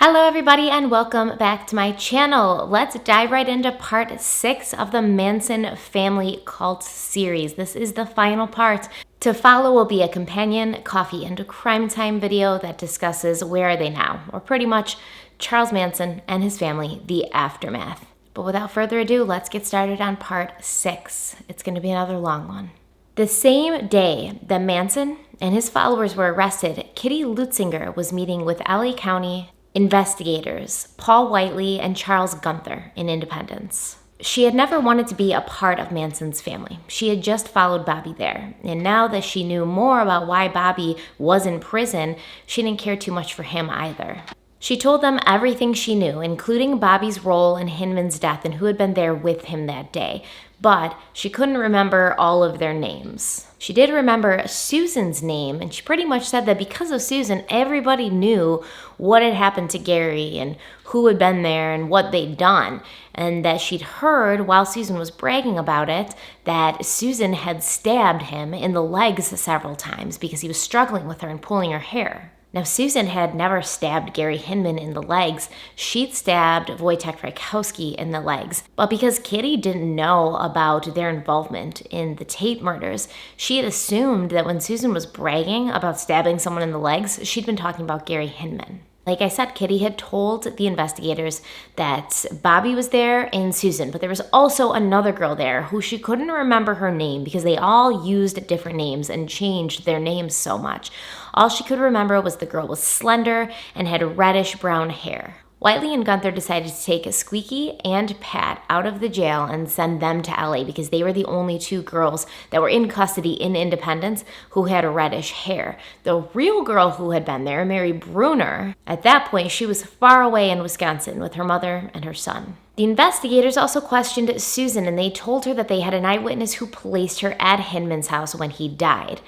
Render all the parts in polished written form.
Hello everybody and welcome back to my channel. Let's dive right into part 6 of the Manson Family Cult series. This is the final part. To follow will be a companion coffee and crime time video that discusses where are they now, or pretty much Charles Manson and his family, the aftermath. But without further ado, let's get started on part 6. It's going to be another long one. The same day that Manson and his followers were arrested, Kitty Lutzinger was meeting with LA County investigators Paul Whiteley and Charles Gunther in Independence. She had never wanted to be a part of Manson's family. She had just followed Bobby there. And now that she knew more about why Bobby was in prison, she didn't care too much for him either. She told them everything she knew, including Bobby's role in Hinman's death and who had been there with him that day. But she couldn't remember all of their names. She did remember Susan's name, and she pretty much said that because of Susan, everybody knew what had happened to Gary and who had been there and what they'd done. And that she'd heard, while Susan was bragging about it, that Susan had stabbed him in the legs several times because he was struggling with her and pulling her hair. Now, Susan had never stabbed Gary Hinman in the legs. She'd stabbed Wojtek Frykowski in the legs. But because Kitty didn't know about their involvement in the Tate murders, she had assumed that when Susan was bragging about stabbing someone in the legs, she'd been talking about Gary Hinman. Like I said, Kitty had told the investigators that Bobby was there and Susan, but there was also another girl there who she couldn't remember her name because they all used different names and changed their names so much. All she could remember was the girl was slender and had reddish brown hair. Whiteley and Gunther decided to take Squeaky and Pat out of the jail and send them to LA because they were the only two girls that were in custody in Independence who had reddish hair. The real girl who had been there, Mary Bruner, at that point she was far away in Wisconsin with her mother and her son. The investigators also questioned Susan, and they told her that they had an eyewitness who placed her at Hinman's house when he died.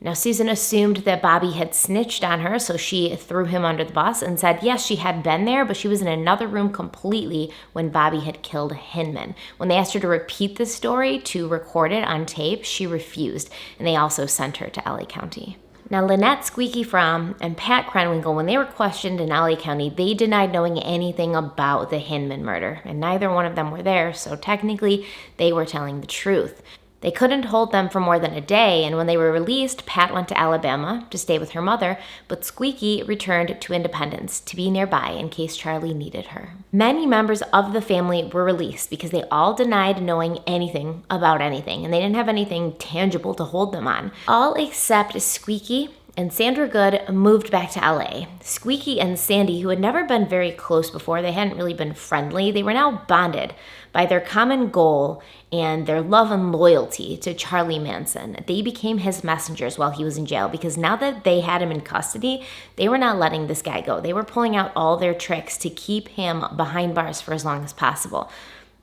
Now, Susan assumed that Bobby had snitched on her, so she threw him under the bus and said, yes, she had been there, but she was in another room completely when Bobby had killed Hinman. When they asked her to repeat the story to record it on tape, she refused, and they also sent her to LA County. Now, Lynette, Squeaky, Fromme, and Pat Krenwinkel, when they were questioned in LA County, they denied knowing anything about the Hinman murder, and neither one of them were there, so technically they were telling the truth. They couldn't hold them for more than a day, and when they were released, Pat went to Alabama to stay with her mother, but Squeaky returned to Independence to be nearby in case Charlie needed her. Many members of the family were released because they all denied knowing anything about anything, and they didn't have anything tangible to hold them on. All except Squeaky and Sandra Good moved back to LA. Squeaky and Sandy, who had never been very close before, they hadn't really been friendly, they were now bonded by their common goal and their love and loyalty to Charlie Manson. They became his messengers while he was in jail because now that they had him in custody, they were not letting this guy go. They were pulling out all their tricks to keep him behind bars for as long as possible.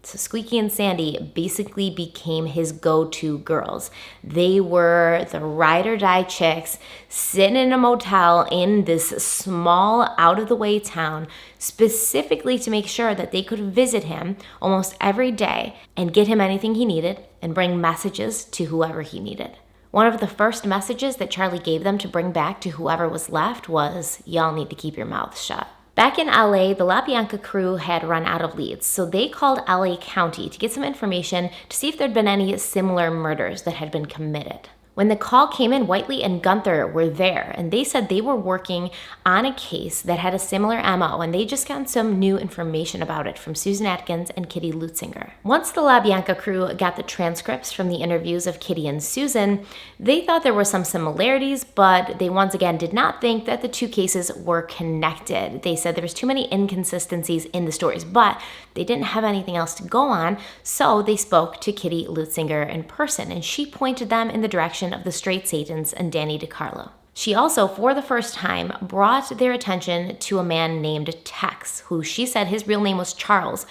So Squeaky and Sandy basically became his go-to girls. They were the ride-or-die chicks sitting in a motel in this small, out-of-the-way town specifically to make sure that they could visit him almost every day and get him anything he needed and bring messages to whoever he needed. One of the first messages that Charlie gave them to bring back to whoever was left was, y'all need to keep your mouths shut. Back in LA, the La Bianca crew had run out of leads, so they called LA County to get some information to see if there'd been any similar murders that had been committed. When the call came in, Whiteley and Gunther were there, and they said they were working on a case that had a similar MO, and they just got some new information about it from Susan Atkins and Kitty Lutzinger. Once the La Bianca crew got the transcripts from the interviews of Kitty and Susan, they thought there were some similarities, but they once again did not think that the two cases were connected. They said there was too many inconsistencies in the stories, but they didn't have anything else to go on, so they spoke to Kitty Lutzinger in person, and she pointed them in the direction of the Straight Satans and Danny DiCarlo. She also, for the first time, brought their attention to a man named Tex, who she said his real name was Charles,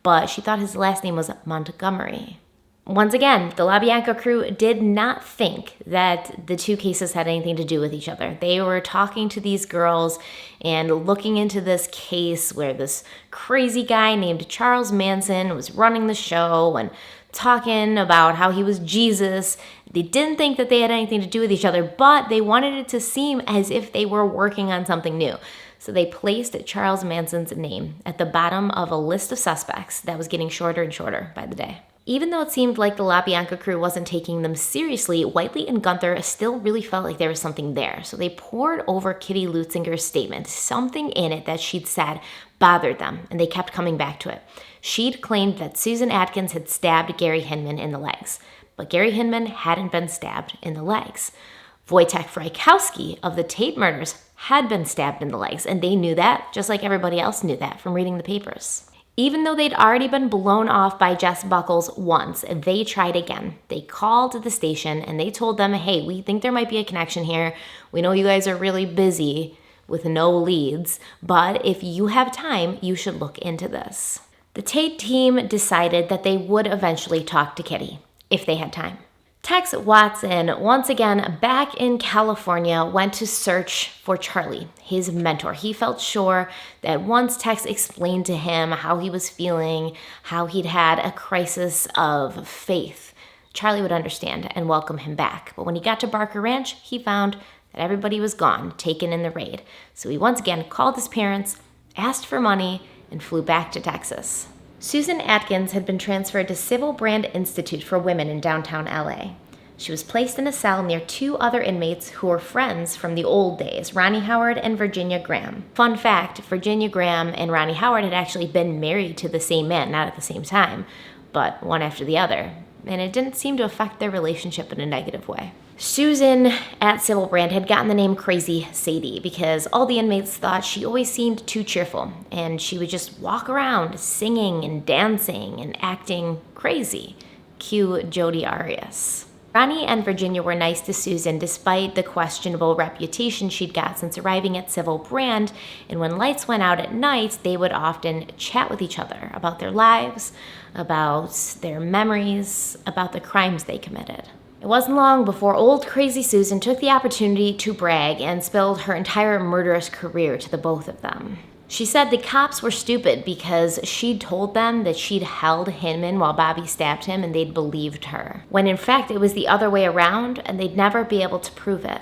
but she thought his last name was Montgomery. Once again, the La Bianca crew did not think that the two cases had anything to do with each other. They were talking to these girls and looking into this case where this crazy guy named Charles Manson was running the show and talking about how he was Jesus. They didn't think that they had anything to do with each other, but they wanted it to seem as if they were working on something new. So they placed Charles Manson's name at the bottom of a list of suspects that was getting shorter and shorter by the day. Even though it seemed like the LaBianca crew wasn't taking them seriously, Whiteley and Gunther still really felt like there was something there. So they pored over Kitty Lutzinger's statement. Something in it that she'd said bothered them, and they kept coming back to it. She'd claimed that Susan Atkins had stabbed Gary Hinman in the legs, but Gary Hinman hadn't been stabbed in the legs. Wojtek Frykowski of the Tate murders had been stabbed in the legs, and they knew that, just like everybody else knew that from reading the papers. Even though they'd already been blown off by Jess Buckles once, they tried again. They called the station and they told them, hey, we think there might be a connection here. We know you guys are really busy with no leads, but if you have time, you should look into this. The Tate team decided that they would eventually talk to Kitty, if they had time. Tex Watson, once again back in California, went to search for Charlie, his mentor. He felt sure that once Tex explained to him how he was feeling, how he'd had a crisis of faith, Charlie would understand and welcome him back. But when he got to Barker Ranch, he found that everybody was gone, taken in the raid. So he once again called his parents, asked for money, and flew back to Texas. Susan Atkins had been transferred to Civil Brand Institute for Women in downtown LA. She was placed in a cell near two other inmates who were friends from the old days, Ronnie Howard and Virginia Graham. Fun fact, Virginia Graham and Ronnie Howard had actually been married to the same man, not at the same time, but one after the other, and it didn't seem to affect their relationship in a negative way. Susan at Civil Brand had gotten the name Crazy Sadie because all the inmates thought she always seemed too cheerful, and she would just walk around singing and dancing and acting crazy. Cue Jodi Arias. Ronnie and Virginia were nice to Susan despite the questionable reputation she'd got since arriving at Civil Brand, and when lights went out at night, they would often chat with each other about their lives, about their memories, about the crimes they committed. It wasn't long before old crazy Susan took the opportunity to brag and spilled her entire murderous career to the both of them. She said the cops were stupid because she'd told them that she'd held Hinman while Bobby stabbed him and they'd believed her, when in fact it was the other way around and they'd never be able to prove it.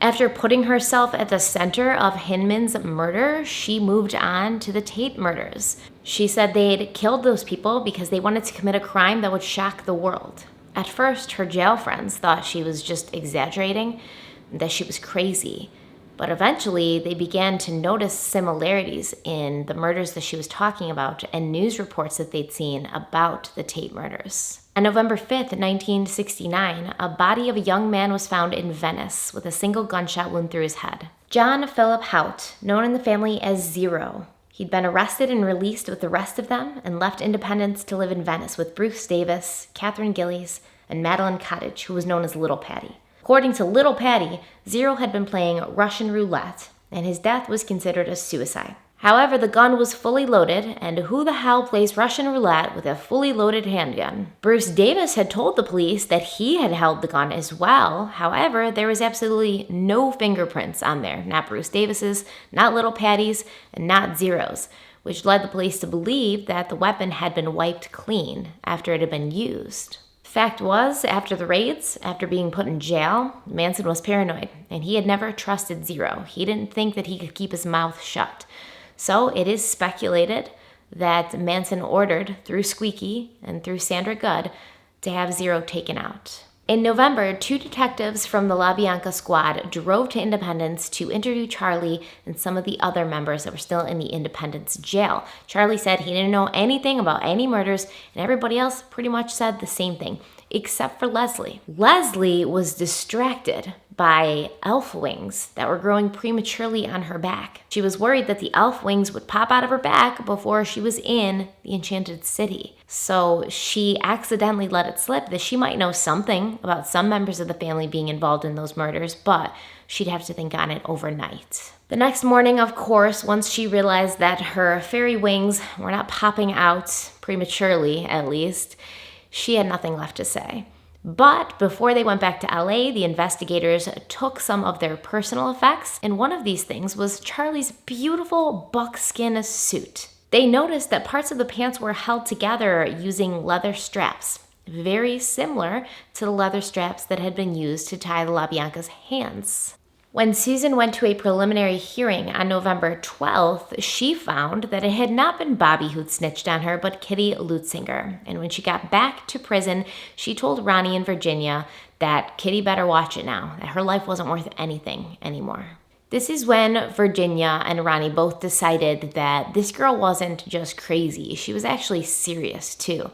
After putting herself at the center of Hinman's murder, she moved on to the Tate murders. She said they'd killed those people because they wanted to commit a crime that would shock the world. At first, her jail friends thought she was just exaggerating, that she was crazy. But eventually, they began to notice similarities in the murders that she was talking about and news reports that they'd seen about the Tate murders. On November 5th, 1969, a body of a young man was found in Venice with a single gunshot wound through his head. John Philip Hout, known in the family as Zero. He'd been arrested and released with the rest of them and left Independence to live in Venice with Bruce Davis, Catherine Gillies, and Madeline Cottage, who was known as Little Patty. According to Little Patty, Zero had been playing Russian roulette, and his death was considered a suicide. However, the gun was fully loaded, and who the hell plays Russian roulette with a fully loaded handgun? Bruce Davis had told the police that he had held the gun as well. However, there was absolutely no fingerprints on there. Not Bruce Davis's, not Little Patty's, and not Zero's, which led the police to believe that the weapon had been wiped clean after it had been used. Fact was, after the raids, after being put in jail, Manson was paranoid, and he had never trusted Zero. He didn't think that he could keep his mouth shut. So it is speculated that Manson ordered, through Squeaky and through Sandra Good, to have Zero taken out. In November, 2 detectives from the LaBianca squad drove to Independence to interview Charlie and some of the other members that were still in the Independence jail. Charlie said he didn't know anything about any murders, and everybody else pretty much said the same thing, except for Leslie. Leslie was distracted by elf wings that were growing prematurely on her back. She was worried that the elf wings would pop out of her back before she was in the Enchanted City. So she accidentally let it slip that she might know something about some members of the family being involved in those murders, but she'd have to think on it overnight. The next morning, of course, once she realized that her fairy wings were not popping out prematurely, at least, she had nothing left to say. But before they went back to LA, the investigators took some of their personal effects, and one of these things was Charlie's beautiful buckskin suit. They noticed that parts of the pants were held together using leather straps, very similar to the leather straps that had been used to tie the LaBianca's hands. When Susan went to a preliminary hearing on November 12th, she found that it had not been Bobby who'd snitched on her, but Kitty Lutzinger. And when she got back to prison, she told Ronnie and Virginia that Kitty better watch it now, that her life wasn't worth anything anymore. This is when Virginia and Ronnie both decided that this girl wasn't just crazy, she was actually serious too.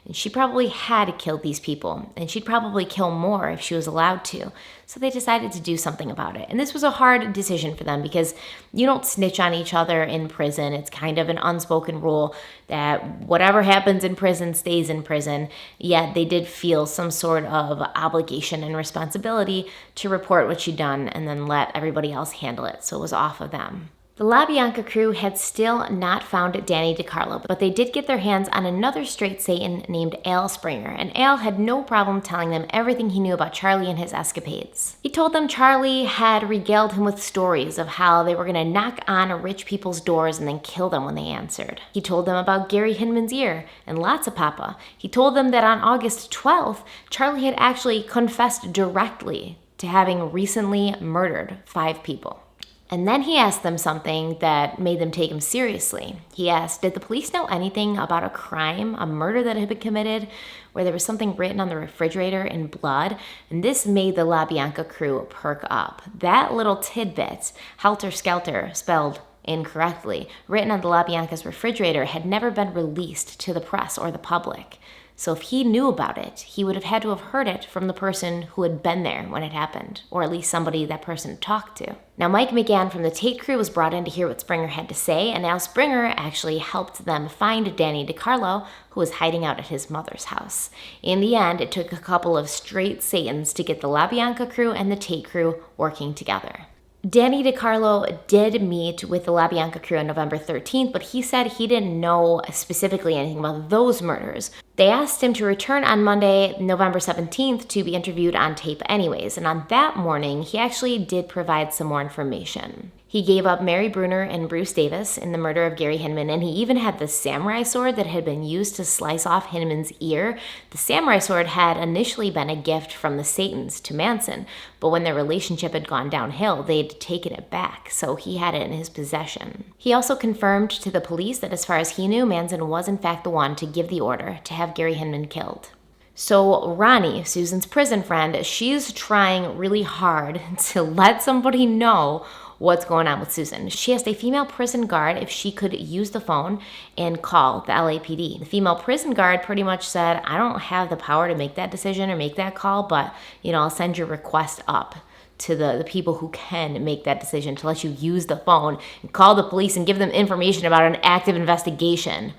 And she probably had killed these people, and she'd probably kill more if she was allowed to. So they decided to do something about it. And this was a hard decision for them because you don't snitch on each other in prison. It's kind of an unspoken rule that whatever happens in prison stays in prison. Yet they did feel some sort of obligation and responsibility to report what she'd done and then let everybody else handle it. So it was off of them. The La Bianca crew had still not found Danny DiCarlo, but they did get their hands on another straight Satan named Al Springer, and Al had no problem telling them everything he knew about Charlie and his escapades. He told them Charlie had regaled him with stories of how they were going to knock on rich people's doors and then kill them when they answered. He told them about Gary Hinman's ear and lots of Papa. He told them that on August 12th, Charlie had actually confessed directly to having recently murdered 5 people. And then he asked them something that made them take him seriously. He asked, did the police know anything about a crime, a murder that had been committed, where there was something written on the refrigerator in blood? And this made the La Bianca crew perk up. That little tidbit, Helter Skelter, spelled incorrectly, written on the La Bianca's refrigerator, had never been released to the press or the public. So if he knew about it, he would have had to have heard it from the person who had been there when it happened, or at least somebody that person had talked to. Now, Mike McGann from the Tate crew was brought in to hear what Springer had to say, and Al Springer actually helped them find Danny DiCarlo, who was hiding out at his mother's house. In the end, it took a couple of straight Satans to get the La Bianca crew and the Tate crew working together. Danny DiCarlo did meet with the La Bianca crew on November 13th, but he said he didn't know specifically anything about those murders. They asked him to return on Monday, November 17th, to be interviewed on tape anyways, and on that morning, he actually did provide some more information. He gave up Mary Bruner and Bruce Davis in the murder of Gary Hinman, and he even had the samurai sword that had been used to slice off Hinman's ear. The samurai sword had initially been a gift from the Satans to Manson, but when their relationship had gone downhill, they'd taken it back, so he had it in his possession. He also confirmed to the police that as far as he knew, Manson was in fact the one to give the order to have Gary Hinman killed. So Ronnie, Susan's prison friend, she's trying really hard to let somebody know what's going on with Susan. She asked a female prison guard if she could use the phone and call the LAPD. The female prison guard pretty much said, I don't have the power to make that decision or make that call, but I'll send your request up to the people who can make that decision to let you use the phone and call the police and give them information about an active investigation.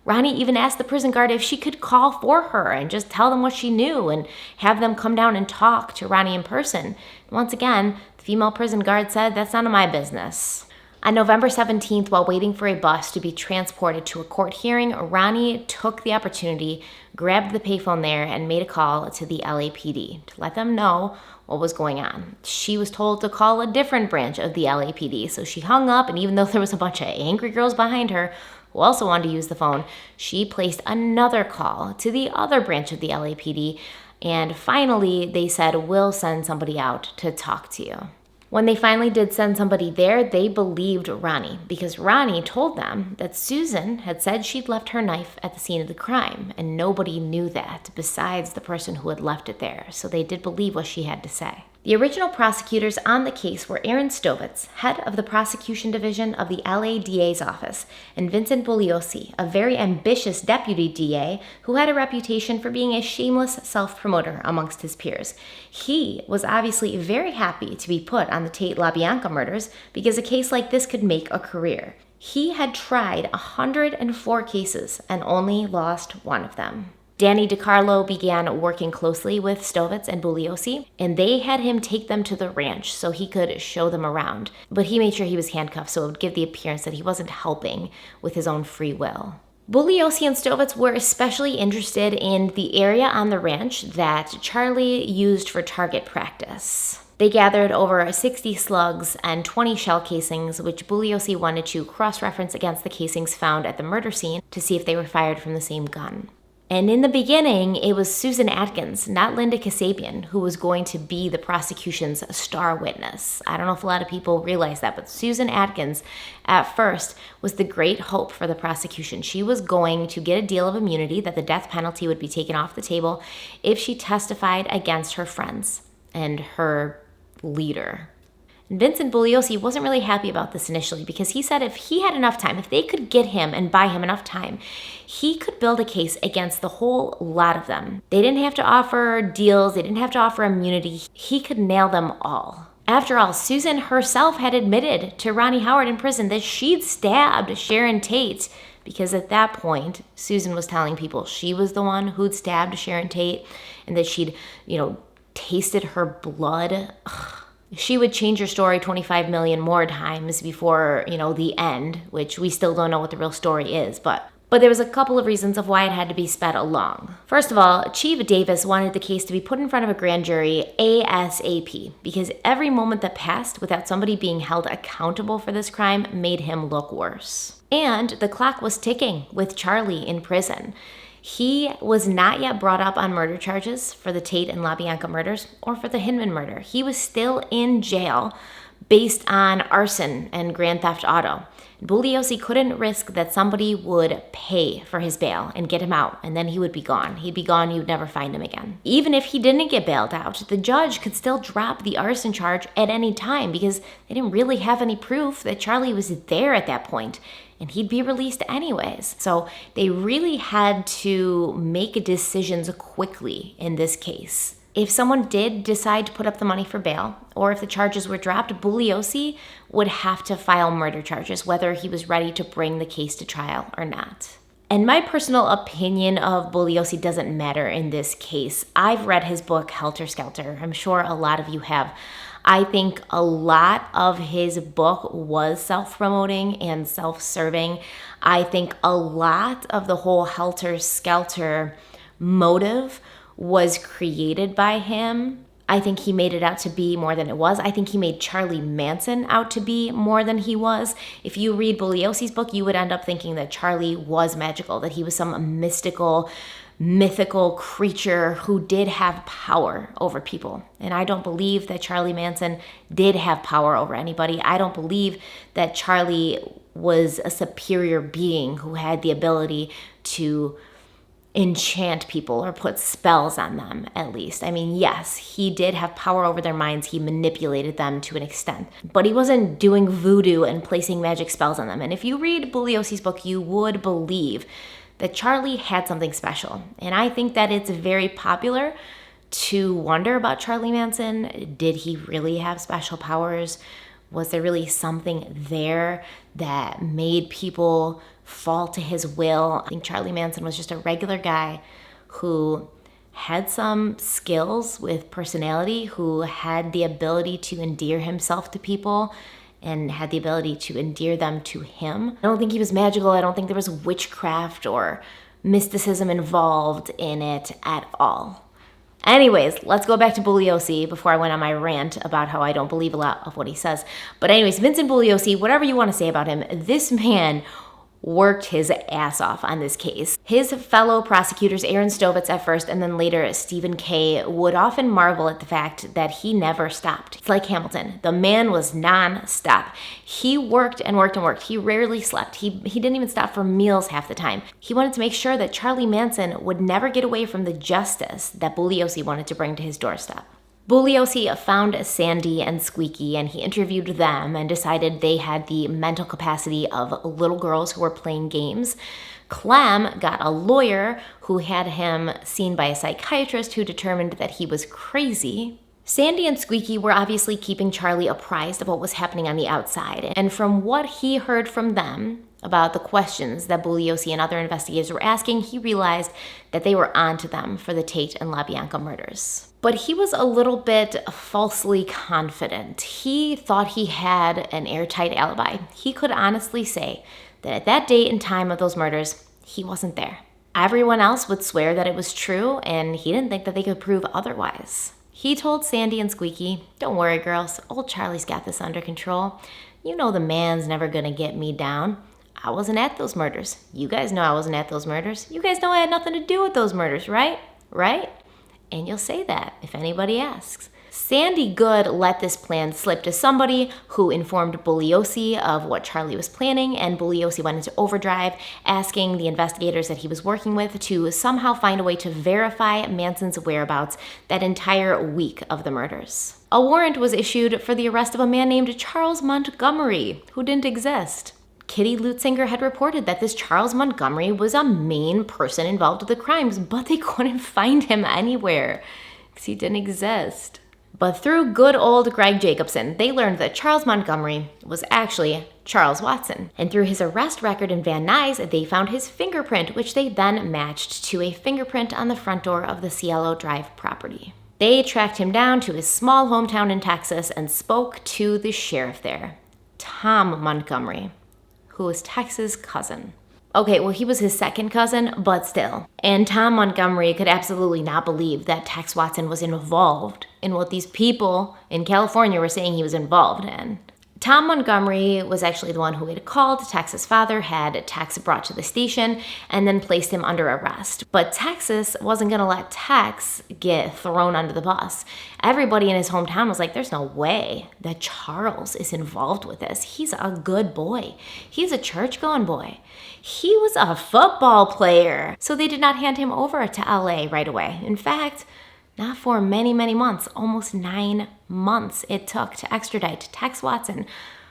Ronnie even asked the prison guard if she could call for her and just tell them what she knew and have them come down and talk to Ronnie in person. Once again, the female prison guard said, that's none of my business. On November 17th, while waiting for a bus to be transported to a court hearing, Ronnie took the opportunity, grabbed the payphone there, and made a call to the LAPD to let them know what was going on. She was told to call a different branch of the LAPD, so she hung up, and even though there was a bunch of angry girls behind her who also wanted to use the phone, she placed another call to the other branch of the LAPD, and finally they said, we'll send somebody out to talk to you. When they finally did send somebody there, they believed Ronnie because Ronnie told them that Susan had said she'd left her knife at the scene of the crime, and nobody knew that besides the person who had left it there, so they did believe what she had to say. The original prosecutors on the case were Aaron Stovitz, head of the prosecution division of the LA DA's office, and Vincent Bugliosi, a very ambitious deputy DA who had a reputation for being a shameless self-promoter amongst his peers. He was obviously very happy to be put on the Tate LaBianca murders because a case like this could make a career. He had tried 104 cases and only lost one of them. Danny DiCarlo began working closely with Stovitz and Bugliosi, and they had him take them to the ranch so he could show them around. But he made sure he was handcuffed so it would give the appearance that he wasn't helping with his own free will. Bugliosi and Stovitz were especially interested in the area on the ranch that Charlie used for target practice. They gathered over 60 slugs and 20 shell casings, which Bugliosi wanted to cross-reference against the casings found at the murder scene to see if they were fired from the same gun. And in the beginning, it was Susan Atkins, not Linda Kasabian, who was going to be the prosecution's star witness. I don't know if a lot of people realize that, but Susan Atkins, at first, was the great hope for the prosecution. She was going to get a deal of immunity, that the death penalty would be taken off the table if she testified against her friends and her leader. Vincent Bugliosi wasn't really happy about this initially because he said if he had enough time, if they could get him and buy him enough time, he could build a case against the whole lot of them. They didn't have to offer deals. They didn't have to offer immunity. He could nail them all. After all, Susan herself had admitted to Ronnie Howard in prison that she'd stabbed Sharon Tate, because at that point, Susan was telling people she was the one who'd stabbed Sharon Tate and that she'd, tasted her blood. Ugh. She would change her story 25 million more times before, the end, which we still don't know what the real story is, but there was a couple of reasons of why it had to be sped along. First of all, Chief Davis wanted the case to be put in front of a grand jury ASAP, because every moment that passed without somebody being held accountable for this crime made him look worse. And the clock was ticking with Charlie in prison. He was not yet brought up on murder charges for the Tate and LaBianca murders or for the Hinman murder. He was still in jail based on arson and grand theft auto. Bugliosi couldn't risk that somebody would pay for his bail and get him out, and then he would be gone. He'd be gone, you'd never find him again. Even if he didn't get bailed out, the judge could still drop the arson charge at any time because they didn't really have any proof that Charlie was there at that point, and he'd be released anyways. So they really had to make decisions quickly in this case. If someone did decide to put up the money for bail, or if the charges were dropped, Bugliosi would have to file murder charges, whether he was ready to bring the case to trial or not. And my personal opinion of Bugliosi doesn't matter in this case. I've read his book, Helter Skelter. I'm sure a lot of you have. I think a lot of his book was self-promoting and self-serving. I think a lot of the whole Helter Skelter motive was created by him. I think he made it out to be more than it was. I think he made Charlie Manson out to be more than he was. If you read Bugliosi's book, you would end up thinking that Charlie was magical, that he was some mythical creature who did have power over people. And I don't believe that Charlie Manson did have power over anybody. I don't believe that Charlie was a superior being who had the ability to enchant people or put spells on them, at least. I mean, yes, he did have power over their minds. He manipulated them to an extent, but he wasn't doing voodoo and placing magic spells on them. And if you read Bugliosi's book, you would believe that Charlie had something special. And I think that it's very popular to wonder about Charlie Manson. Did he really have special powers? Was there really something there that made people fall to his will? I think Charlie Manson was just a regular guy who had some skills with personality, who had the ability to endear himself to people and had the ability to endear them to him. I don't think he was magical. I don't think there was witchcraft or mysticism involved in it at all. Anyways, let's go back to Bugliosi before I went on my rant about how I don't believe a lot of what he says. But anyways, Vincent Bugliosi, whatever you want to say about him, this man worked his ass off on this case. His fellow prosecutors, Aaron Stovitz at first, and then later Stephen Kay, would often marvel at the fact that he never stopped. It's like Hamilton. The man was non-stop. He worked and worked and worked. He rarely slept. He didn't even stop for meals half the time. He wanted to make sure that Charlie Manson would never get away from the justice that Bugliosi wanted to bring to his doorstep. Bugliosi found Sandy and Squeaky, and he interviewed them and decided they had the mental capacity of little girls who were playing games. Clem got a lawyer who had him seen by a psychiatrist who determined that he was crazy. Sandy and Squeaky were obviously keeping Charlie apprised of what was happening on the outside, and from what he heard from them about the questions that Bugliosi and other investigators were asking, he realized that they were onto them for the Tate and LaBianca murders. But he was a little bit falsely confident. He thought he had an airtight alibi. He could honestly say that at that date and time of those murders, he wasn't there. Everyone else would swear that it was true, and he didn't think that they could prove otherwise. He told Sandy and Squeaky, "Don't worry, girls. Old Charlie's got this under control. You know the man's never gonna get me down. I wasn't at those murders. You guys know I wasn't at those murders. You guys know I had nothing to do with those murders, right? Right? And you'll say that if anybody asks. Sandy Good let this plan slip to somebody who informed Bugliosi of what Charlie was planning, and Bugliosi went into overdrive, asking the investigators that he was working with to somehow find a way to verify Manson's whereabouts that entire week of the murders. A warrant was issued for the arrest of a man named Charles Montgomery, who didn't exist. Kitty Lutzinger had reported that this Charles Montgomery was a main person involved with the crimes, but they couldn't find him anywhere because he didn't exist. But through good old Greg Jacobson, they learned that Charles Montgomery was actually Charles Watson. And through his arrest record in Van Nuys, they found his fingerprint, which they then matched to a fingerprint on the front door of the Cielo Drive property. They tracked him down to his small hometown in Texas and spoke to the sheriff there, Tom Montgomery, who was Tex's cousin. Okay, well, he was his second cousin, but still. And Tom Montgomery could absolutely not believe that Tex Watson was involved in what these people in California were saying he was involved in. Tom Montgomery was actually the one who had called Tex's father, had Tex brought to the station, and then placed him under arrest. But Texas wasn't going to let Tex get thrown under the bus. Everybody in his hometown was like, there's no way that Charles is involved with this. He's a good boy. He's a church-going boy. He was a football player. So they did not hand him over to LA right away. In fact, not for many, many months, almost 9 months it took to extradite Tex Watson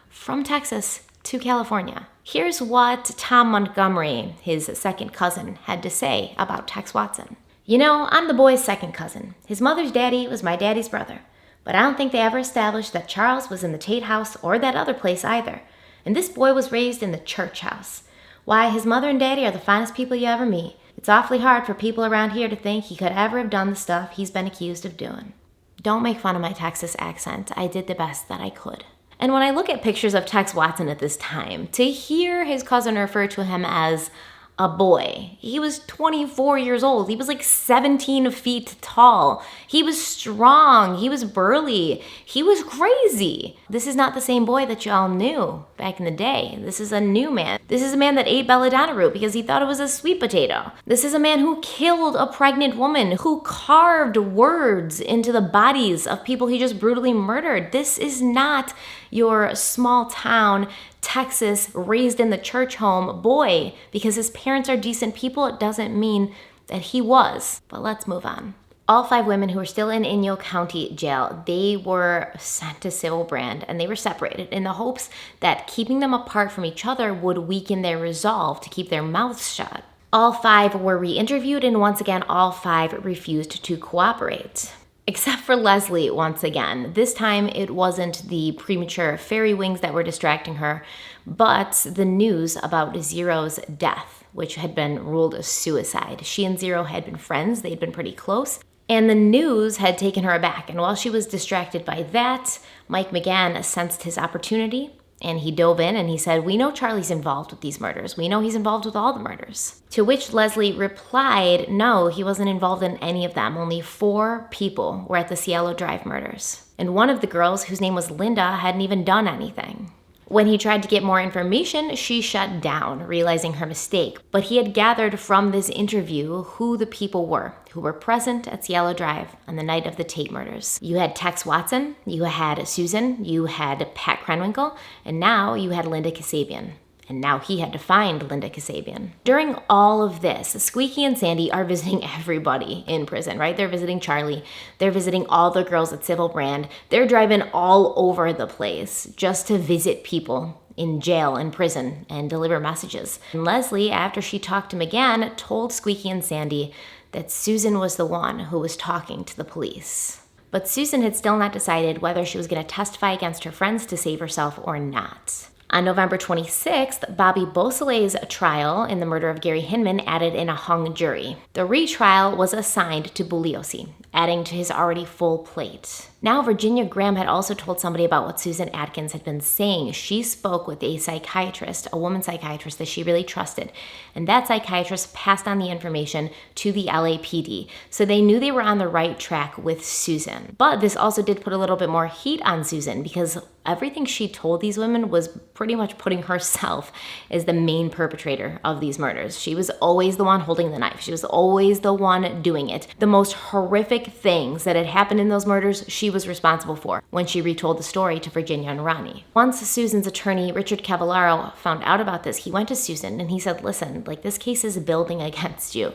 from Texas to California. Here's what Tom Montgomery, his second cousin, had to say about Tex Watson. You know, I'm the boy's second cousin. His mother's daddy was my daddy's brother. But I don't think they ever established that Charles was in the Tate house or that other place either. And this boy was raised in the church house. Why, his mother and daddy are the finest people you ever meet. It's awfully hard for people around here to think he could ever have done the stuff he's been accused of doing. Don't make fun of my Texas accent. I did the best that I could. And when I look at pictures of Tex Watson at this time, to hear his cousin refer to him as a boy, he was 24 years old. He was like 17 feet tall. He was strong. He was burly. He was crazy. This is not the same boy that y'all knew back in the day. This is a new man. This is a man that ate belladonna root because he thought it was a sweet potato. This is a man who killed a pregnant woman, who carved words into the bodies of people he just brutally murdered. This is not your small town Texas, raised in the church home boy. Because his parents are decent people, it doesn't mean that he was. But let's move on. All 5 women who were still in Inyo County Jail, they were sent to Civil Brand, and they were separated in the hopes that keeping them apart from each other would weaken their resolve to keep their mouths shut. All 5 were re-interviewed, and once again, all 5 refused to cooperate. Except for Leslie once again. This time it wasn't the premature fairy wings that were distracting her, but the news about Zero's death, which had been ruled a suicide. She and Zero had been friends, they'd been pretty close, and the news had taken her aback. And while she was distracted by that, Mike McGann sensed his opportunity, and he dove in and he said, we know Charlie's involved with these murders. We know he's involved with all the murders. To which Leslie replied, no, he wasn't involved in any of them. Only 4 people were at the Cielo Drive murders. And one of the girls, whose name was Linda, hadn't even done anything. When he tried to get more information, she shut down, realizing her mistake. But he had gathered from this interview who the people were who were present at Cielo Drive on the night of the Tate murders. You had Tex Watson, you had Susan, you had Pat Krenwinkel, and now you had Linda Kasabian. And now he had to find Linda Kasabian. During all of this, Squeaky and Sandy are visiting everybody in prison, right? They're visiting Charlie. They're visiting all the girls at Civil Brand. They're driving all over the place just to visit people in jail and prison and deliver messages. And Leslie, after she talked to him again, told Squeaky and Sandy that Susan was the one who was talking to the police. But Susan had still not decided whether she was going to testify against her friends to save herself or not. On November 26th, Bobby Beausoleil's trial in the murder of Gary Hinman added in a hung jury. The retrial was assigned to Bugliosi, adding to his already full plate. Now, Virginia Graham had also told somebody about what Susan Atkins had been saying. She spoke with a psychiatrist, a woman psychiatrist that she really trusted. And that psychiatrist passed on the information to the LAPD. So they knew they were on the right track with Susan. But this also did put a little bit more heat on Susan because everything she told these women was pretty much putting herself as the main perpetrator of these murders. She was always the one holding the knife. She was always the one doing it. The most horrific things that had happened in those murders, she was responsible for when she retold the story to Virginia and Ronnie. Once Susan's attorney, Richard Cavallaro, found out about this, he went to Susan and he said, listen, this case is building against you.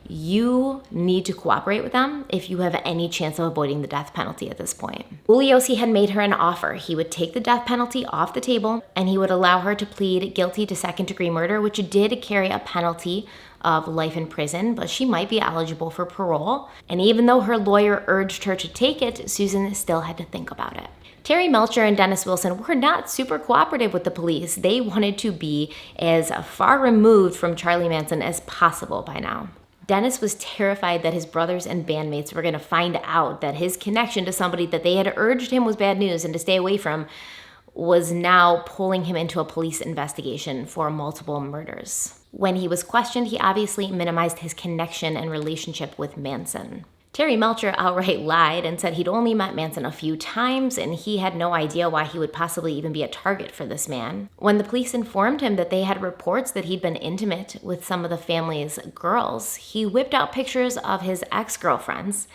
You need to cooperate with them if you have any chance of avoiding the death penalty at this point. Bugliosi had made her an offer. He would take the death penalty off the table and he would allow her to plead guilty to second-degree murder, which did carry a penalty of life in prison, but she might be eligible for parole. And even though her lawyer urged her to take it, Susan still had to think about it. Terry Melcher and Dennis Wilson were not super cooperative with the police. They wanted to be as far removed from Charlie Manson as possible by now. Dennis was terrified that his brothers and bandmates were going to find out that his connection to somebody that they had urged him was bad news and to stay away from was now pulling him into a police investigation for multiple murders. When he was questioned, he obviously minimized his connection and relationship with Manson. Terry Melcher outright lied and said he'd only met Manson a few times and he had no idea why he would possibly even be a target for this man. When the police informed him that they had reports that he'd been intimate with some of the family's girls, he whipped out pictures of his ex-girlfriends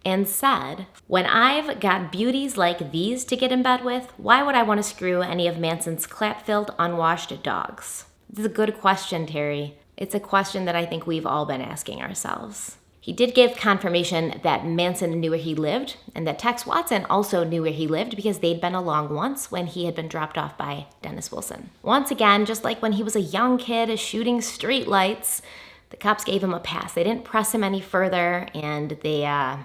and said, when I've got beauties like these to get in bed with, why would I want to screw any of Manson's clap-filled, unwashed dogs? This is a good question, Terry. It's a question that I think we've all been asking ourselves. He did give confirmation that Manson knew where he lived and that Tex Watson also knew where he lived because they'd been along once when he had been dropped off by Dennis Wilson. Once again, just like when he was a young kid shooting streetlights, the cops gave him a pass. They didn't press him any further and I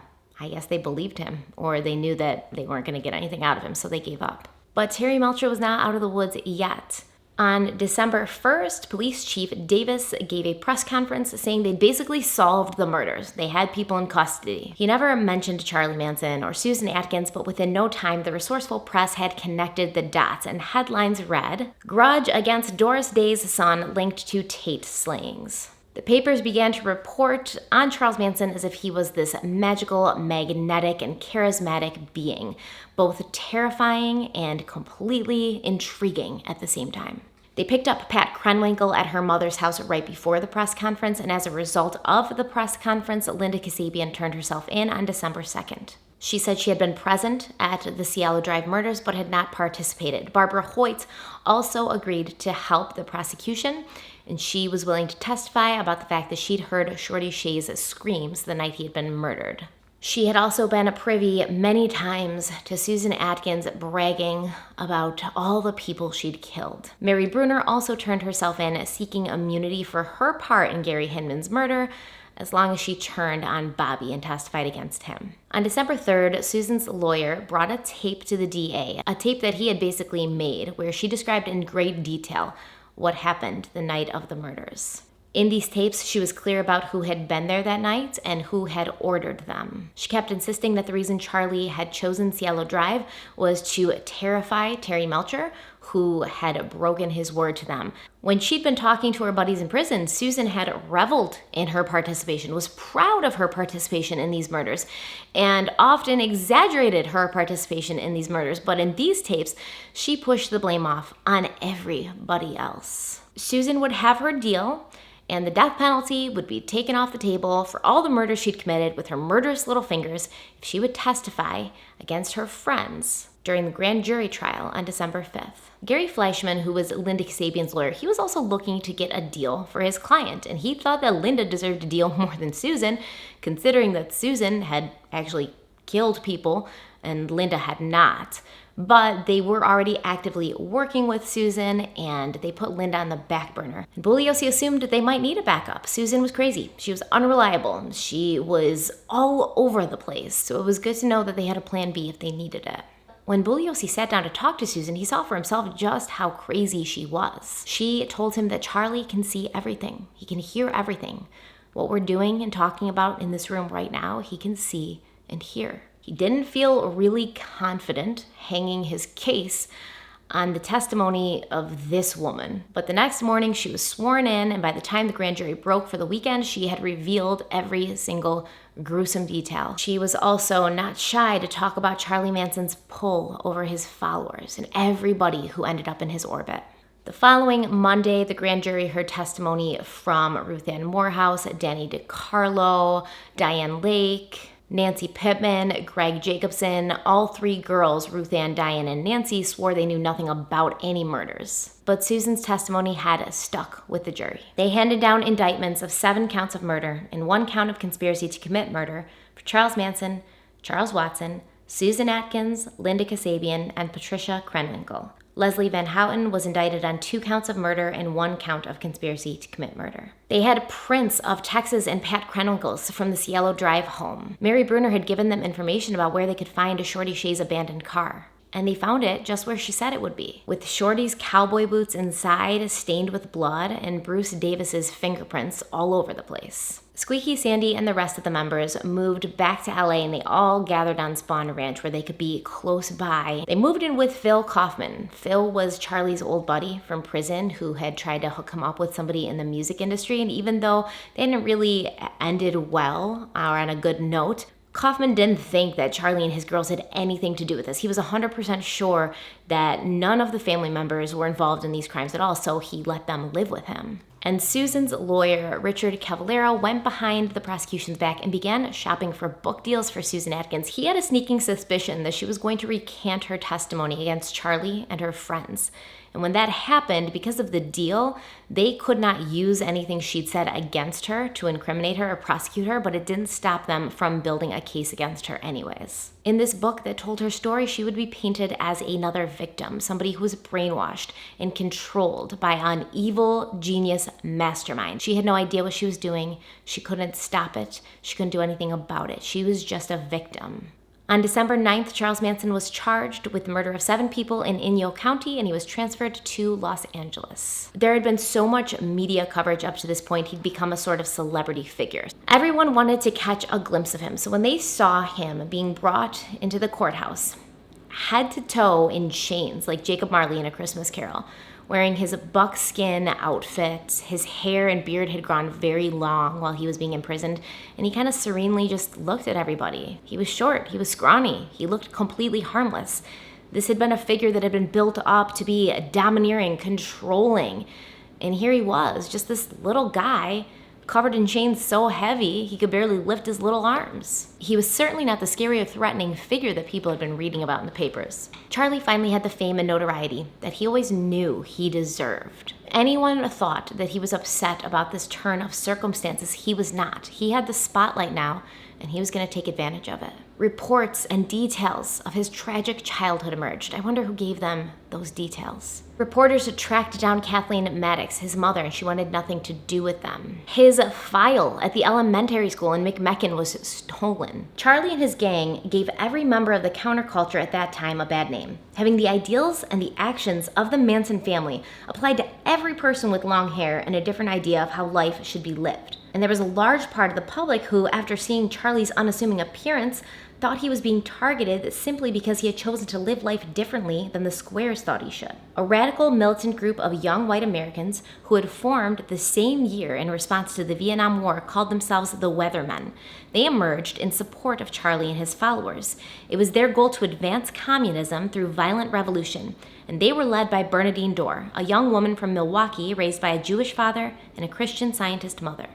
guess they believed him or they knew that they weren't going to get anything out of him, so they gave up. But Terry Melcher was not out of the woods yet. On December 1st, Police Chief Davis gave a press conference saying they'd basically solved the murders. They had people in custody. He never mentioned Charlie Manson or Susan Atkins, but within no time, the resourceful press had connected the dots, and headlines read, "Grudge against Doris Day's son linked to Tate slayings." The papers began to report on Charles Manson as if he was this magical, magnetic, and charismatic being, both terrifying and completely intriguing at the same time. They picked up Pat Krenwinkel at her mother's house right before the press conference, and as a result of the press conference, Linda Kasabian turned herself in on December 2nd. She said she had been present at the Cielo Drive murders but had not participated. Barbara Hoyt also agreed to help the prosecution, and she was willing to testify about the fact that she'd heard Shorty Shay's screams the night he had been murdered. She had also been privy many times to Susan Atkins bragging about all the people she'd killed. Mary Bruner also turned herself in, seeking immunity for her part in Gary Hinman's murder, as long as she turned on Bobby and testified against him. On December 3rd, Susan's lawyer brought a tape to the DA, a tape that he had basically made, where she described in great detail what happened the night of the murders. In these tapes, she was clear about who had been there that night and who had ordered them. She kept insisting that the reason Charlie had chosen Cielo Drive was to terrify Terry Melcher, who had broken his word to them. When she'd been talking to her buddies in prison, Susan had reveled in her participation, was proud of her participation in these murders, and often exaggerated her participation in these murders. But in these tapes, she pushed the blame off on everybody else. Susan would have her deal, and the death penalty would be taken off the table for all the murders she'd committed with her murderous little fingers if she would testify against her friends during the grand jury trial on December 5th. Gary Fleischmann, who was Linda Kasabian's lawyer, he was also looking to get a deal for his client, and he thought that Linda deserved a deal more than Susan, considering that Susan had actually killed people and Linda had not. But they were already actively working with Susan, and they put Linda on the back burner. And Bugliosi assumed they might need a backup. Susan was crazy. She was unreliable. She was all over the place. So it was good to know that they had a plan B if they needed it. When Bugliosi sat down to talk to Susan, he saw for himself just how crazy she was. She told him that Charlie can see everything. He can hear everything. What we're doing and talking about in this room right now, he can see and hear. He didn't feel really confident hanging his case on the testimony of this woman. But the next morning she was sworn in, and by the time the grand jury broke for the weekend, she had revealed every single gruesome detail. She was also not shy to talk about Charlie Manson's pull over his followers and everybody who ended up in his orbit. The following Monday, the grand jury heard testimony from Ruth Ann Morehouse, Danny DiCarlo, Diane Lake, Nancy Pittman, Greg Jacobson. All three girls, Ruth Ann, Diane, and Nancy, swore they knew nothing about any murders. But Susan's testimony had stuck with the jury. They handed down indictments of 7 counts of murder and 1 count of conspiracy to commit murder for Charles Manson, Charles Watson, Susan Atkins, Linda Kasabian, and Patricia Krenwinkel. Leslie Van Houten was indicted on 2 counts of murder and 1 count of conspiracy to commit murder. They had prints of Texas and Pat Krenwinkel's from the Cielo Drive home. Mary Bruner had given them information about where they could find a Shorty Shay's abandoned car. And they found it just where she said it would be, with Shorty's cowboy boots inside stained with blood and Bruce Davis's fingerprints all over the place. Squeaky, Sandy, and the rest of the members moved back to LA, and they all gathered on Spawn Ranch where they could be close by. They moved in with Phil Kaufman. Phil was Charlie's old buddy from prison who had tried to hook him up with somebody in the music industry, and even though they didn't really ended well or on a good note, Kaufman didn't think that Charlie and his girls had anything to do with this. He was 100% sure that none of the family members were involved in these crimes at all, so he let them live with him. And Susan's lawyer, Richard Cavallero, went behind the prosecution's back and began shopping for book deals for Susan Atkins. He had a sneaking suspicion that she was going to recant her testimony against Charlie and her friends. And when that happened, because of the deal, they could not use anything she'd said against her to incriminate her or prosecute her, but it didn't stop them from building a case against her anyways. In this book that told her story, she would be painted as another victim, somebody who was brainwashed and controlled by an evil genius mastermind. She had no idea what she was doing. She couldn't stop it. She couldn't do anything about it. She was just a victim. On December 9th, Charles Manson was charged with the murder of 7 people in Inyo County, and he was transferred to Los Angeles. There had been so much media coverage up to this point, he'd become a sort of celebrity figure. Everyone wanted to catch a glimpse of him, so when they saw him being brought into the courthouse, head to toe in chains, like Jacob Marley in A Christmas Carol, wearing his buckskin outfit. His hair and beard had grown very long while he was being imprisoned, and he kind of serenely just looked at everybody. He was short, he was scrawny, he looked completely harmless. This had been a figure that had been built up to be domineering, controlling, and here he was, just this little guy covered in chains so heavy he could barely lift his little arms. He was certainly not the scary or threatening figure that people had been reading about in the papers. Charlie finally had the fame and notoriety that he always knew he deserved. Anyone thought that he was upset about this turn of circumstances, he was not. He had the spotlight now, and he was going to take advantage of it. Reports and details of his tragic childhood emerged. I wonder who gave them those details. Reporters had tracked down Kathleen Maddox, his mother, and she wanted nothing to do with them. His file at the elementary school in McMecken was stolen. Charlie and his gang gave every member of the counterculture at that time a bad name. Having the ideals and the actions of the Manson family applied to every person with long hair and a different idea of how life should be lived. And there was a large part of the public who, after seeing Charlie's unassuming appearance, thought he was being targeted simply because he had chosen to live life differently than the squares thought he should. A radical militant group of young white Americans who had formed the same year in response to the Vietnam War called themselves the Weathermen. They emerged in support of Charlie and his followers. It was their goal to advance communism through violent revolution, and they were led by Bernadine Dorr, a young woman from Milwaukee raised by a Jewish father and a Christian Scientist mother.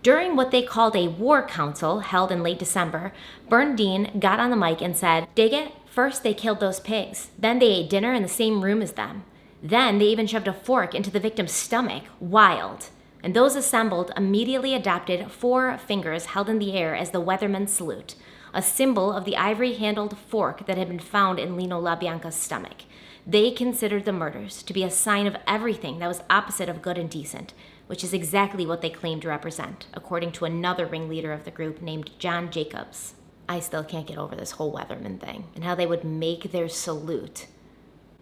During what they called a war council held in late December, Bernadine got on the mic and said, "Dig it? First they killed those pigs. Then they ate dinner in the same room as them. Then they even shoved a fork into the victim's stomach. Wild." And those assembled immediately adopted 4 fingers held in the air as the Weathermen salute, a symbol of the ivory-handled fork that had been found in Lino LaBianca's stomach. They considered the murders to be a sign of everything that was opposite of good and decent, which is exactly what they claimed to represent, according to another ringleader of the group named John Jacobs. I still can't get over this whole Weathermen thing, and how they would make their salute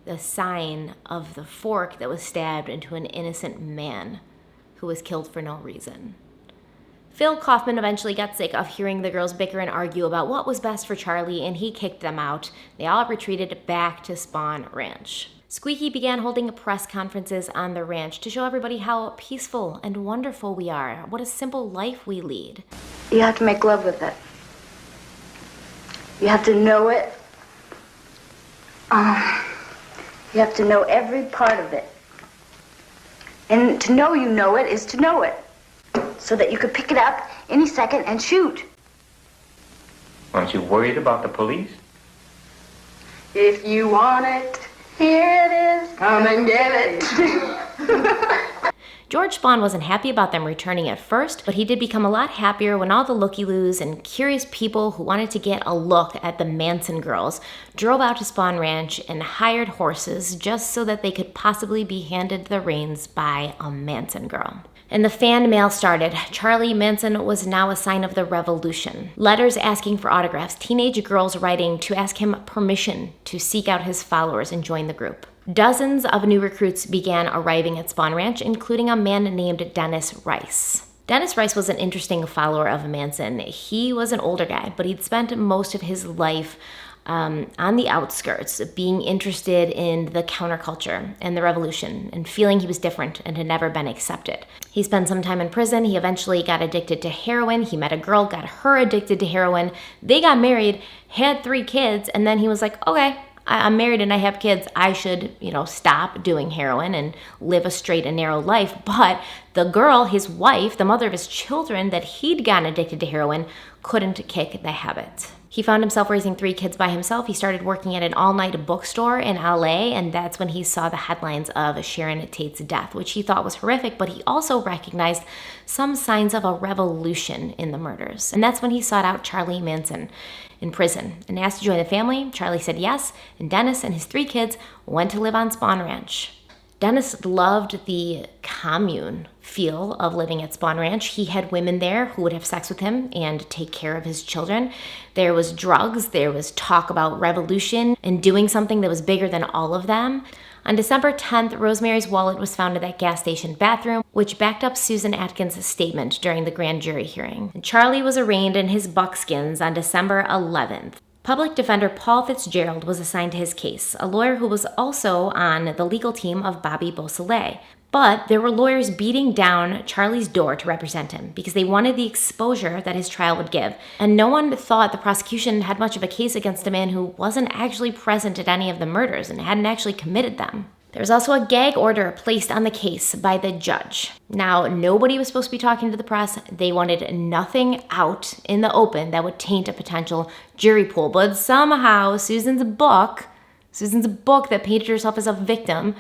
the sign of the fork that was stabbed into an innocent man who was killed for no reason. Phil Kaufman eventually got sick of hearing the girls bicker and argue about what was best for Charlie, and he kicked them out. They all retreated back to Spahn Ranch. Squeaky began holding press conferences on the ranch to show everybody how peaceful and wonderful we are, what a simple life we lead. You have to make love with it. You have to know it. You have to know every part of it. And to know you know it is to know it. So that you could pick it up any second and shoot. Aren't you worried about the police? If you want it, here it is. Come and get it. George Spahn wasn't happy about them returning at first, but he did become a lot happier when all the looky-loos and curious people who wanted to get a look at the Manson girls drove out to Spahn Ranch and hired horses just so that they could possibly be handed the reins by a Manson girl. And the fan mail started. Charlie Manson was now a sign of the revolution. Letters asking for autographs, teenage girls writing to ask him permission to seek out his followers and join the group. Dozens of new recruits began arriving at Spahn Ranch, including a man named Dennis Rice. Dennis Rice was an interesting follower of Manson. He was an older guy, but he'd spent most of his life on the outskirts, being interested in the counterculture and the revolution and feeling he was different and had never been accepted. He spent some time in prison. He eventually got addicted to heroin. He met a girl, got her addicted to heroin. They got married, had 3 kids, and then he was like, okay, I'm married and I have kids. I should, stop doing heroin and live a straight and narrow life. But the girl, his wife, the mother of his children that he'd gotten addicted to heroin, couldn't kick the habit. He found himself raising 3 kids by himself. He started working at an all-night bookstore in LA, and that's when he saw the headlines of Sharon Tate's death, which he thought was horrific, but he also recognized some signs of a revolution in the murders. And that's when he sought out Charlie Manson in prison and asked to join the family. Charlie said yes, and Dennis and his 3 kids went to live on Spahn Ranch. Dennis loved the commune feel of living at Spahn Ranch. He had women there who would have sex with him and take care of his children. There was drugs, there was talk about revolution and doing something that was bigger than all of them. On December 10th, Rosemary's wallet was found in that gas station bathroom, which backed up Susan Atkins' statement during the grand jury hearing. And Charlie was arraigned in his buckskins on December 11th. Public defender Paul Fitzgerald was assigned to his case, a lawyer who was also on the legal team of Bobby Beausoleil. But there were lawyers beating down Charlie's door to represent him because they wanted the exposure that his trial would give. And no one thought the prosecution had much of a case against a man who wasn't actually present at any of the murders and hadn't actually committed them. There was also a gag order placed on the case by the judge. Now, nobody was supposed to be talking to the press. They wanted nothing out in the open that would taint a potential jury pool. But somehow, Susan's book that painted herself as a victim,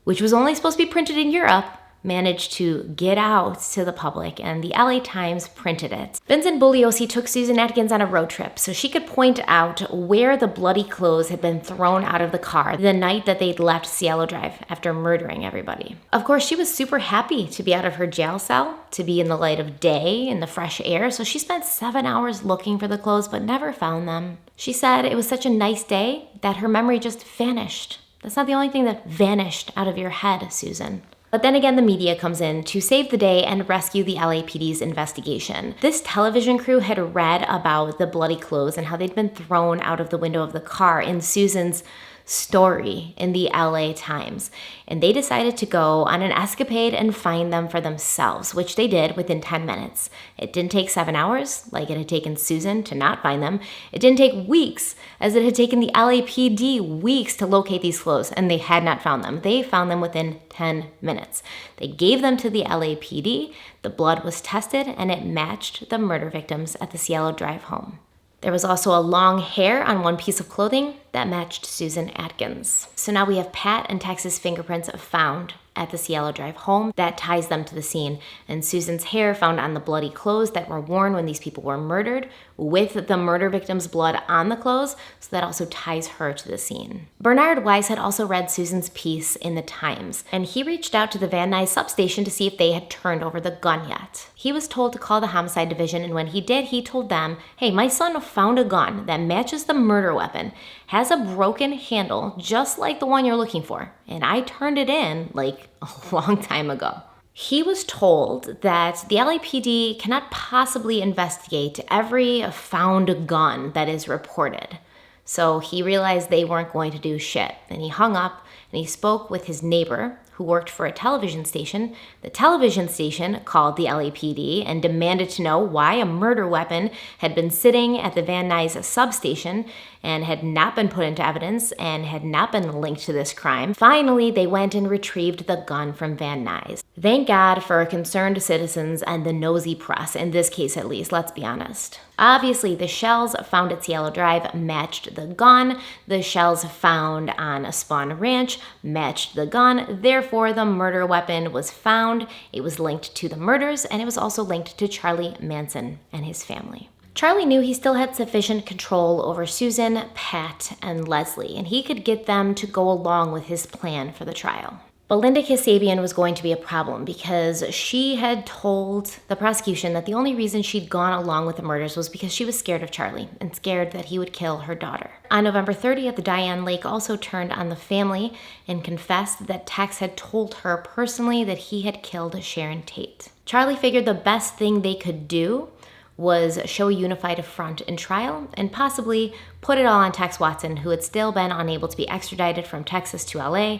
which was only supposed to be printed in Europe, managed to get out to the public, and the LA Times printed it. Vincent Bugliosi took Susan Atkins on a road trip so she could point out where the bloody clothes had been thrown out of the car the night that they'd left Cielo Drive after murdering everybody. Of course, she was super happy to be out of her jail cell, to be in the light of day, in the fresh air, so she spent 7 hours looking for the clothes but never found them. She said it was such a nice day that her memory just vanished. That's not the only thing that vanished out of your head, Susan. But then again, the media comes in to save the day and rescue the LAPD's investigation. This television crew had read about the bloody clothes and how they'd been thrown out of the window of the car in Susan's story in the LA Times. And they decided to go on an escapade and find them for themselves, which they did within 10 minutes. It didn't take 7 hours, like it had taken Susan to not find them. It didn't take weeks, as it had taken the LAPD weeks to locate these clothes, and they had not found them. They found them within 10 minutes. They gave them to the LAPD, the blood was tested, and it matched the murder victims at the Cielo Drive home. There was also a long hair on one piece of clothing that matched Susan Atkins. So now we have Pat and Tex's fingerprints found at the Cielo Drive home that ties them to the scene, and Susan's hair found on the bloody clothes that were worn when these people were murdered with the murder victim's blood on the clothes, so that also ties her to the scene. Bernard Weiss had also read Susan's piece in the Times, and he reached out to the Van Nuys substation to see if they had turned over the gun yet. He was told to call the homicide division, and when he did, he told them, hey, my son found a gun that matches the murder weapon, has a broken handle just like the one you're looking for, and I turned it in like a long time ago. He was told that the LAPD cannot possibly investigate every found gun that is reported. So he realized they weren't going to do shit. And he hung up and he spoke with his neighbor who worked for a television station. The television station called the LAPD and demanded to know why a murder weapon had been sitting at the Van Nuys substation and had not been put into evidence and had not been linked to this crime. Finally, they went and retrieved the gun from Van Nuys. Thank God for concerned citizens and the nosy press, in this case at least, let's be honest. Obviously, the shells found at Cielo Drive matched the gun. The shells found on a Spawn Ranch matched the gun. Therefore, the murder weapon was found. It was linked to the murders, and it was also linked to Charlie Manson and his family. Charlie knew he still had sufficient control over Susan, Pat, and Leslie, and he could get them to go along with his plan for the trial. But Linda Kasabian was going to be a problem because she had told the prosecution that the only reason she'd gone along with the murders was because she was scared of Charlie and scared that he would kill her daughter. On November 30th, Diane Lake also turned on the family and confessed that Tex had told her personally that he had killed Sharon Tate. Charlie figured the best thing they could do was show a unified front in trial and possibly put it all on Tex Watson, who had still been unable to be extradited from Texas to LA,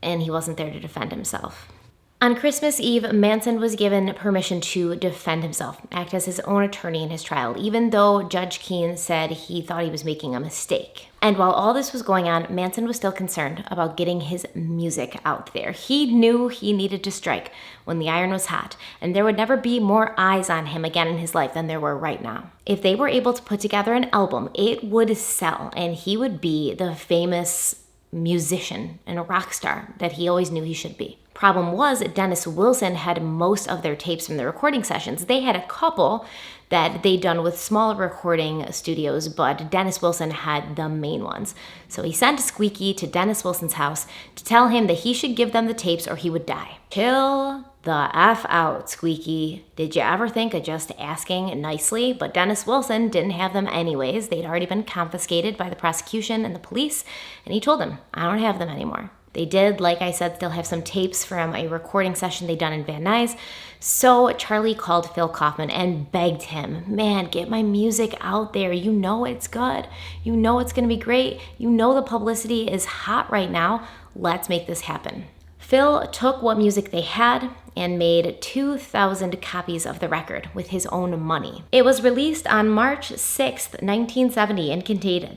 and he wasn't there to defend himself. On Christmas Eve, Manson was given permission to defend himself, act as his own attorney in his trial, even though Judge Keene said he thought he was making a mistake. And while all this was going on, Manson was still concerned about getting his music out there. He knew he needed to strike when the iron was hot, and there would never be more eyes on him again in his life than there were right now. If they were able to put together an album, it would sell, and he would be the famous musician and a rock star that he always knew he should be. Problem was, Dennis Wilson had most of their tapes from the recording sessions. They had a couple that they'd done with smaller recording studios, but Dennis Wilson had the main ones. So he sent Squeaky to Dennis Wilson's house to tell him that he should give them the tapes or he would die. Chill the F out, Squeaky. Did you ever think of just asking nicely? But Dennis Wilson didn't have them anyways. They'd already been confiscated by the prosecution and the police, and he told them, I don't have them anymore. They did, like I said, still have some tapes from a recording session they'd done in Van Nuys. So Charlie called Phil Kaufman and begged him, man, get my music out there. You know it's good. You know it's going to be great. You know the publicity is hot right now. Let's make this happen. Phil took what music they had and made 2,000 copies of the record with his own money. It was released on March 6th, 1970 and contained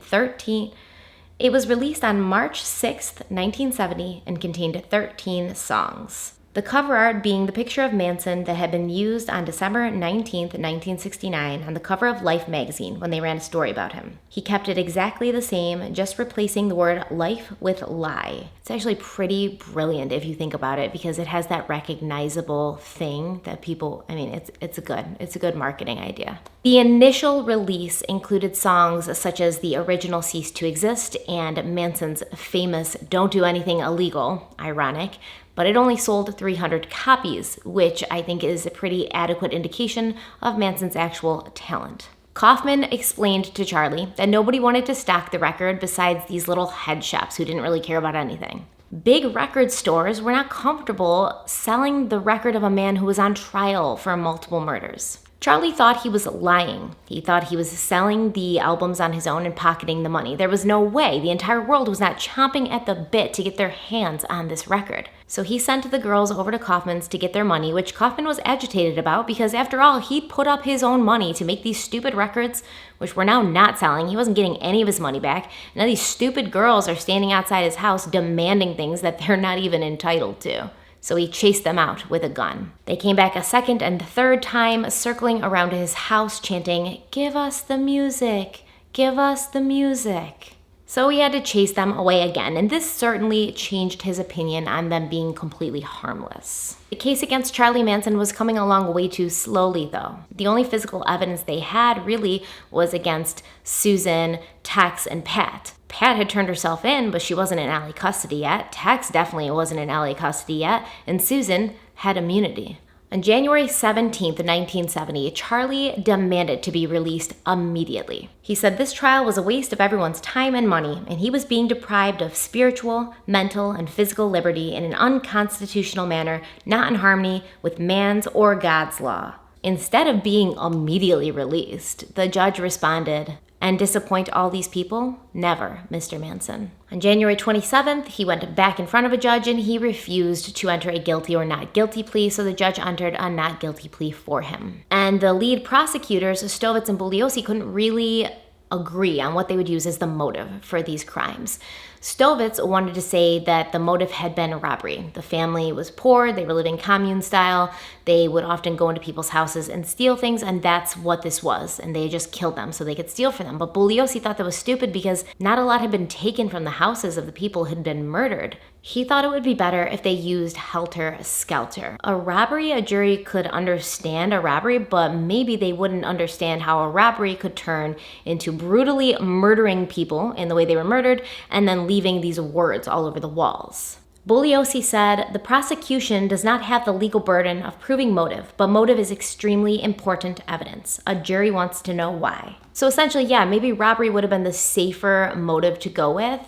13 songs. The cover art being the picture of Manson that had been used on December 19th, 1969 on the cover of Life magazine when they ran a story about him. He kept it exactly the same, just replacing the word life with lie. It's actually pretty brilliant if you think about it because it has that recognizable thing that people, it's a good marketing idea. The initial release included songs such as the original Cease to Exist and Manson's famous Don't Do Anything Illegal, ironic, but it only sold 300 copies, which I think is a pretty adequate indication of Manson's actual talent. Kaufman explained to Charlie that nobody wanted to stock the record besides these little head shops who didn't really care about anything. Big record stores were not comfortable selling the record of a man who was on trial for multiple murders. Charlie thought he was lying. He thought he was selling the albums on his own and pocketing the money. There was no way. The entire world was not chomping at the bit to get their hands on this record. So he sent the girls over to Kaufman's to get their money, which Kaufman was agitated about because after all, he'd put up his own money to make these stupid records, which were now not selling. He wasn't getting any of his money back. Now these stupid girls are standing outside his house demanding things that they're not even entitled to. So he chased them out with a gun. They came back a second and third time, circling around his house, chanting, "Give us the music, give us the music." So he had to chase them away again, and this certainly changed his opinion on them being completely harmless. The case against Charlie Manson was coming along way too slowly, though. The only physical evidence they had really was against Susan, Tex, and Pat. Pat had turned herself in, but she wasn't in LA custody yet. Tex definitely wasn't in LA custody yet, and Susan had immunity. On January 17th, 1970, Charlie demanded to be released immediately. He said this trial was a waste of everyone's time and money, and he was being deprived of spiritual, mental, and physical liberty in an unconstitutional manner, not in harmony with man's or God's law. Instead of being immediately released, the judge responded, "And disappoint all these people? Never, Mr. Manson." On January 27th, he went back in front of a judge and he refused to enter a guilty or not guilty plea, so the judge entered a not guilty plea for him. And the lead prosecutors, Stovitz and Bugliosi, couldn't really agree on what they would use as the motive for these crimes. Stovitz wanted to say that the motive had been a robbery. The family was poor, they were living commune style, they would often go into people's houses and steal things, and that's what this was, and they just killed them so they could steal from them. But Bugliosi thought that was stupid because not a lot had been taken from the houses of the people who had been murdered. He thought it would be better if they used helter-skelter. A robbery, a jury could understand a robbery, but maybe they wouldn't understand how a robbery could turn into brutally murdering people in the way they were murdered and then leaving these words all over the walls. Bugliosi said, "The prosecution does not have the legal burden of proving motive, but motive is extremely important evidence. A jury wants to know why." So essentially, yeah, maybe robbery would have been the safer motive to go with,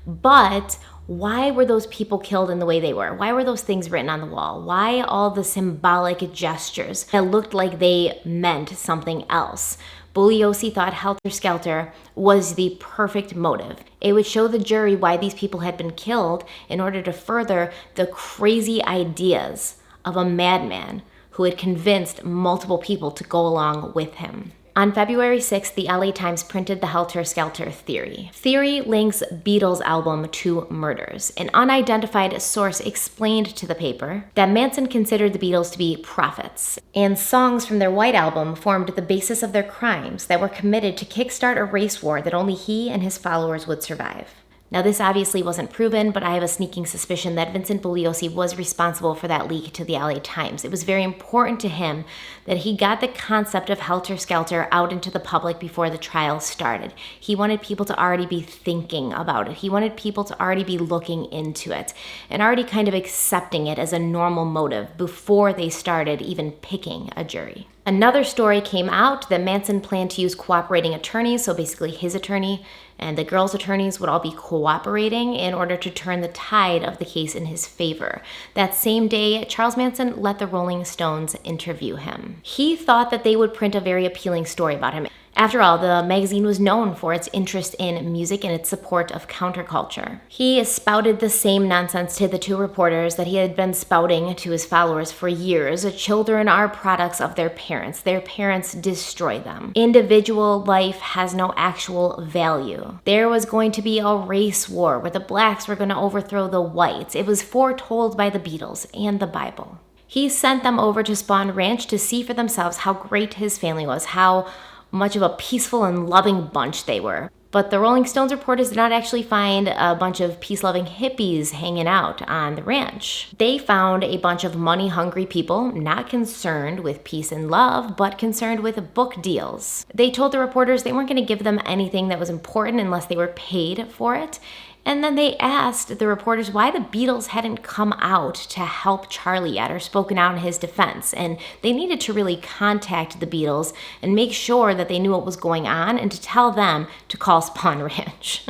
but why were those people killed in the way they were? Why were those things written on the wall? Why all the symbolic gestures that looked like they meant something else? Bugliosi thought helter-skelter was the perfect motive. It would show the jury why these people had been killed in order to further the crazy ideas of a madman who had convinced multiple people to go along with him. On February 6th, the LA Times printed the helter-skelter theory. Theory links Beatles album to murders. An unidentified source explained to the paper that Manson considered the Beatles to be prophets, and songs from their White Album formed the basis of their crimes that were committed to kickstart a race war that only he and his followers would survive. Now, this obviously wasn't proven, but I have a sneaking suspicion that Vincent Bugliosi was responsible for that leak to the LA Times. It was very important to him that he got the concept of helter-skelter out into the public before the trial started. He wanted people to already be thinking about it. He wanted people to already be looking into it and already kind of accepting it as a normal motive before they started even picking a jury. Another story came out that Manson planned to use cooperating attorneys, so basically his attorney and the girls' attorneys would all be cooperating in order to turn the tide of the case in his favor. That same day, Charles Manson let the Rolling Stones interview him. He thought that they would print a very appealing story about him. After all, the magazine was known for its interest in music and its support of counterculture. He spouted the same nonsense to the two reporters that he had been spouting to his followers for years. Children are products of their parents. Their parents destroy them. Individual life has no actual value. There was going to be a race war where the blacks were going to overthrow the whites. It was foretold by the Beatles and the Bible. He sent them over to Spahn Ranch to see for themselves how great his family was, how much of a peaceful and loving bunch they were. But the Rolling Stones reporters did not actually find a bunch of peace-loving hippies hanging out on the ranch. They found a bunch of money-hungry people not concerned with peace and love, but concerned with book deals. They told the reporters they weren't going to give them anything that was important unless they were paid for it. And then they asked the reporters why the Beatles hadn't come out to help Charlie yet or spoken out in his defense. And they needed to really contact the Beatles and make sure that they knew what was going on and to tell them to call Spahn Ranch.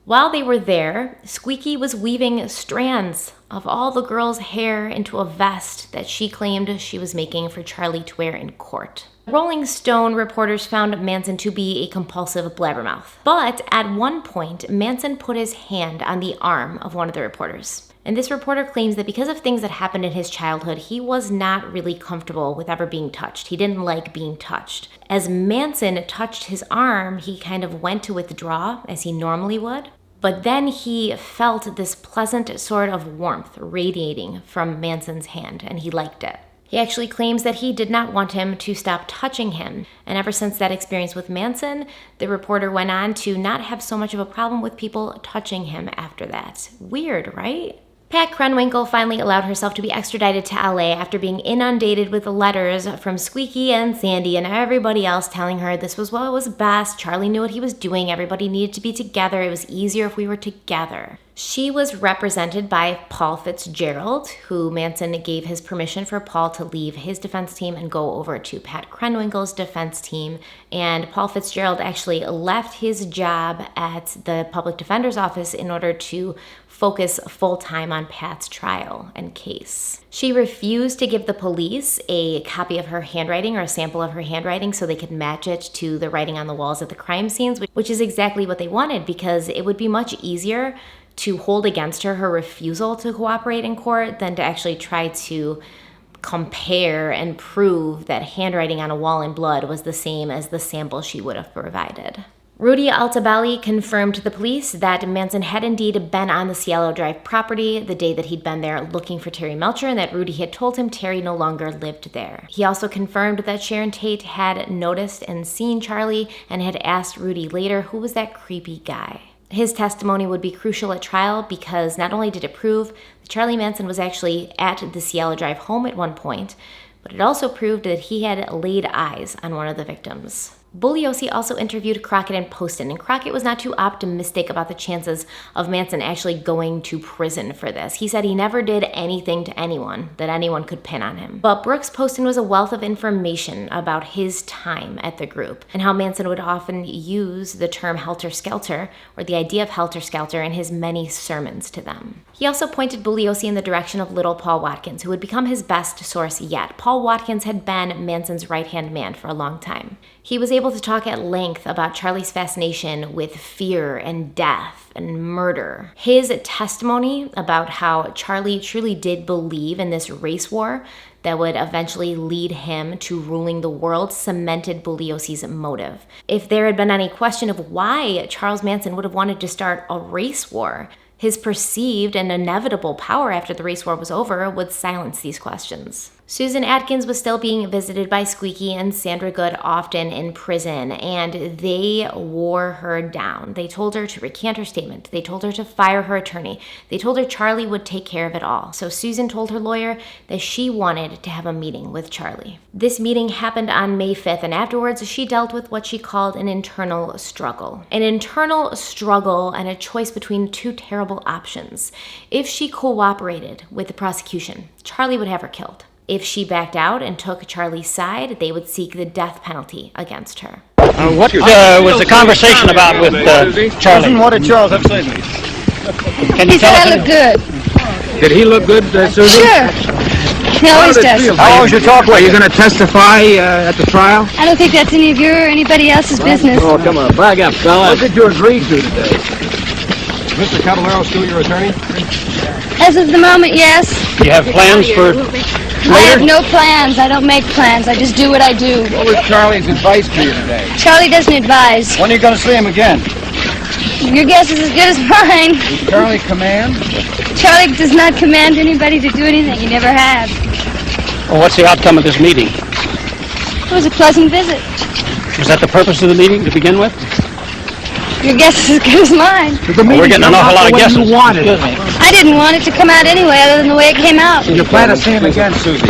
While they were there, Squeaky was weaving strands of all the girls' hair into a vest that she claimed she was making for Charlie to wear in court. Rolling Stone reporters found Manson to be a compulsive blabbermouth. But at one point, Manson put his hand on the arm of one of the reporters. And this reporter claims that because of things that happened in his childhood, he was not really comfortable with ever being touched. He didn't like being touched. As Manson touched his arm, he kind of went to withdraw, as he normally would. But then he felt this pleasant sort of warmth radiating from Manson's hand, and he liked it. He actually claims that he did not want him to stop touching him. And ever since that experience with Manson, the reporter went on to not have so much of a problem with people touching him after that. Weird, right? Pat Krenwinkel finally allowed herself to be extradited to LA after being inundated with letters from Squeaky and Sandy and everybody else telling her this was what was best. Charlie knew what he was doing. Everybody needed to be together. It was easier if we were together. She was represented by Paul Fitzgerald, who Manson gave his permission for Paul to leave his defense team and go over to Pat Krenwinkel's defense team. And Paul Fitzgerald actually left his job at the public defender's office in order to focus full-time on Pat's trial and case. She refused to give the police a copy of her handwriting or a sample of her handwriting so they could match it to the writing on the walls at the crime scenes, which is exactly what they wanted, because it would be much easier to hold against her refusal to cooperate in court than to actually try to compare and prove that handwriting on a wall in blood was the same as the sample she would have provided. Rudy Altobelli confirmed to the police that Manson had indeed been on the Cielo Drive property the day that he'd been there looking for Terry Melcher, and that Rudy had told him Terry no longer lived there. He also confirmed that Sharon Tate had noticed and seen Charlie and had asked Rudy later, who was that creepy guy? His testimony would be crucial at trial because not only did it prove that Charlie Manson was actually at the Cielo Drive home at one point, but it also proved that he had laid eyes on one of the victims. Bugliosi also interviewed Crockett and Poston, and Crockett was not too optimistic about the chances of Manson actually going to prison for this. He said he never did anything to anyone that anyone could pin on him. But Brooks Poston was a wealth of information about his time at the group and how Manson would often use the term helter-skelter, or the idea of helter-skelter, in his many sermons to them. He also pointed Bugliosi in the direction of little Paul Watkins, who would become his best source yet. Paul Watkins had been Manson's right-hand man for a long time. He was able to talk at length about Charlie's fascination with fear and death and murder. His testimony about how Charlie truly did believe in this race war that would eventually lead him to ruling the world cemented Bugliosi's motive. If there had been any question of why Charles Manson would have wanted to start a race war, his perceived and inevitable power after the race war was over would silence these questions. Susan Atkins was still being visited by Squeaky and Sandra Good often in prison, and they wore her down. They told her to recant her statement. They told her to fire her attorney. They told her Charlie would take care of it all. So Susan told her lawyer that she wanted to have a meeting with Charlie. This meeting happened on May 5th, and afterwards she dealt with what she called an internal struggle. An internal struggle and a choice between two terrible options. If she cooperated with the prosecution, Charlie would have her killed. If she backed out and took Charlie's side, they would seek the death penalty against her. What was the conversation about with Charlie? What did Charles have to say to me? Can you tell us? I look good. Did he look good, Susan? Sure. He always does. How long was your talk with? Are you going to testify at the trial? I don't think that's any of your or anybody else's business. Oh, come on, back up, fella. What did you agree to today? Mr. Caballero still your attorney? As of the moment, yes. Do you have plans for I have no plans. I don't make plans. I just do what I do. What was Charlie's advice to you today? Charlie doesn't advise. When are you going to see him again? Your guess is as good as mine. Does Charlie command? Charlie does not command anybody to do anything. He never has. Well, what's the outcome of this meeting? It was a pleasant visit. Was that the purpose of the meeting to begin with? Your guess is as good as mine. Well, we're getting an awful lot of guesses. I didn't want it to come out anyway, other than the way it came out. You plan to see him again, Susie?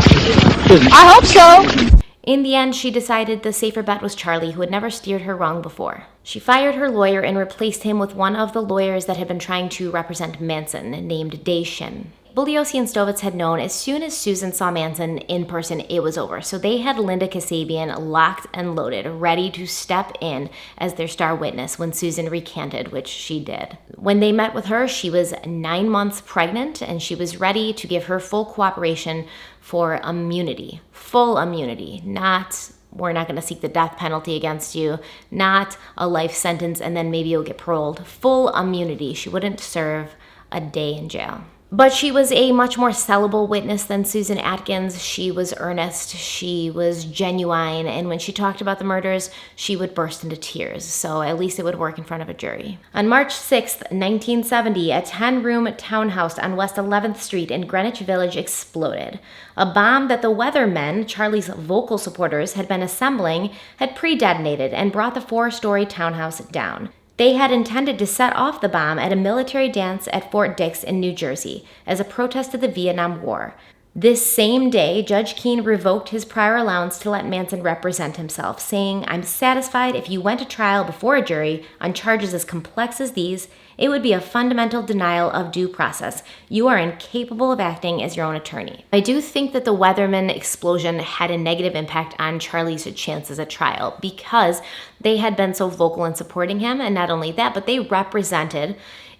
I hope so. In the end, she decided the safer bet was Charlie, who had never steered her wrong before. She fired her lawyer and replaced him with one of the lawyers that had been trying to represent Manson, named Dae Shin. Bugliosi and Stovitz had known as soon as Susan saw Manson in person, it was over. So they had Linda Kasabian locked and loaded, ready to step in as their star witness when Susan recanted, which she did. When they met with her, she was 9 months pregnant, and she was ready to give her full cooperation for immunity. Full immunity, not we're not going to seek the death penalty against you, not a life sentence and then maybe you'll get paroled. Full immunity. She wouldn't serve a day in jail. But she was a much more sellable witness than Susan Atkins. She was earnest, she was genuine, and when she talked about the murders, she would burst into tears, so at least it would work in front of a jury. On March 6th, 1970, a 10-room townhouse on West 11th Street in Greenwich Village exploded. A bomb that the Weathermen, Charlie's vocal supporters, had been assembling had pre-detonated and brought the 4-story townhouse down. They had intended to set off the bomb at a military dance at Fort Dix in New Jersey as a protest to the Vietnam War. This same day, Judge Keene revoked his prior allowance to let Manson represent himself, saying, "I'm satisfied if you went to trial before a jury on charges as complex as these, it would be a fundamental denial of due process. You are incapable of acting as your own attorney." I do think that the Weathermen explosion had a negative impact on Charlie's chances at trial because they had been so vocal in supporting him, and not only that, but they represented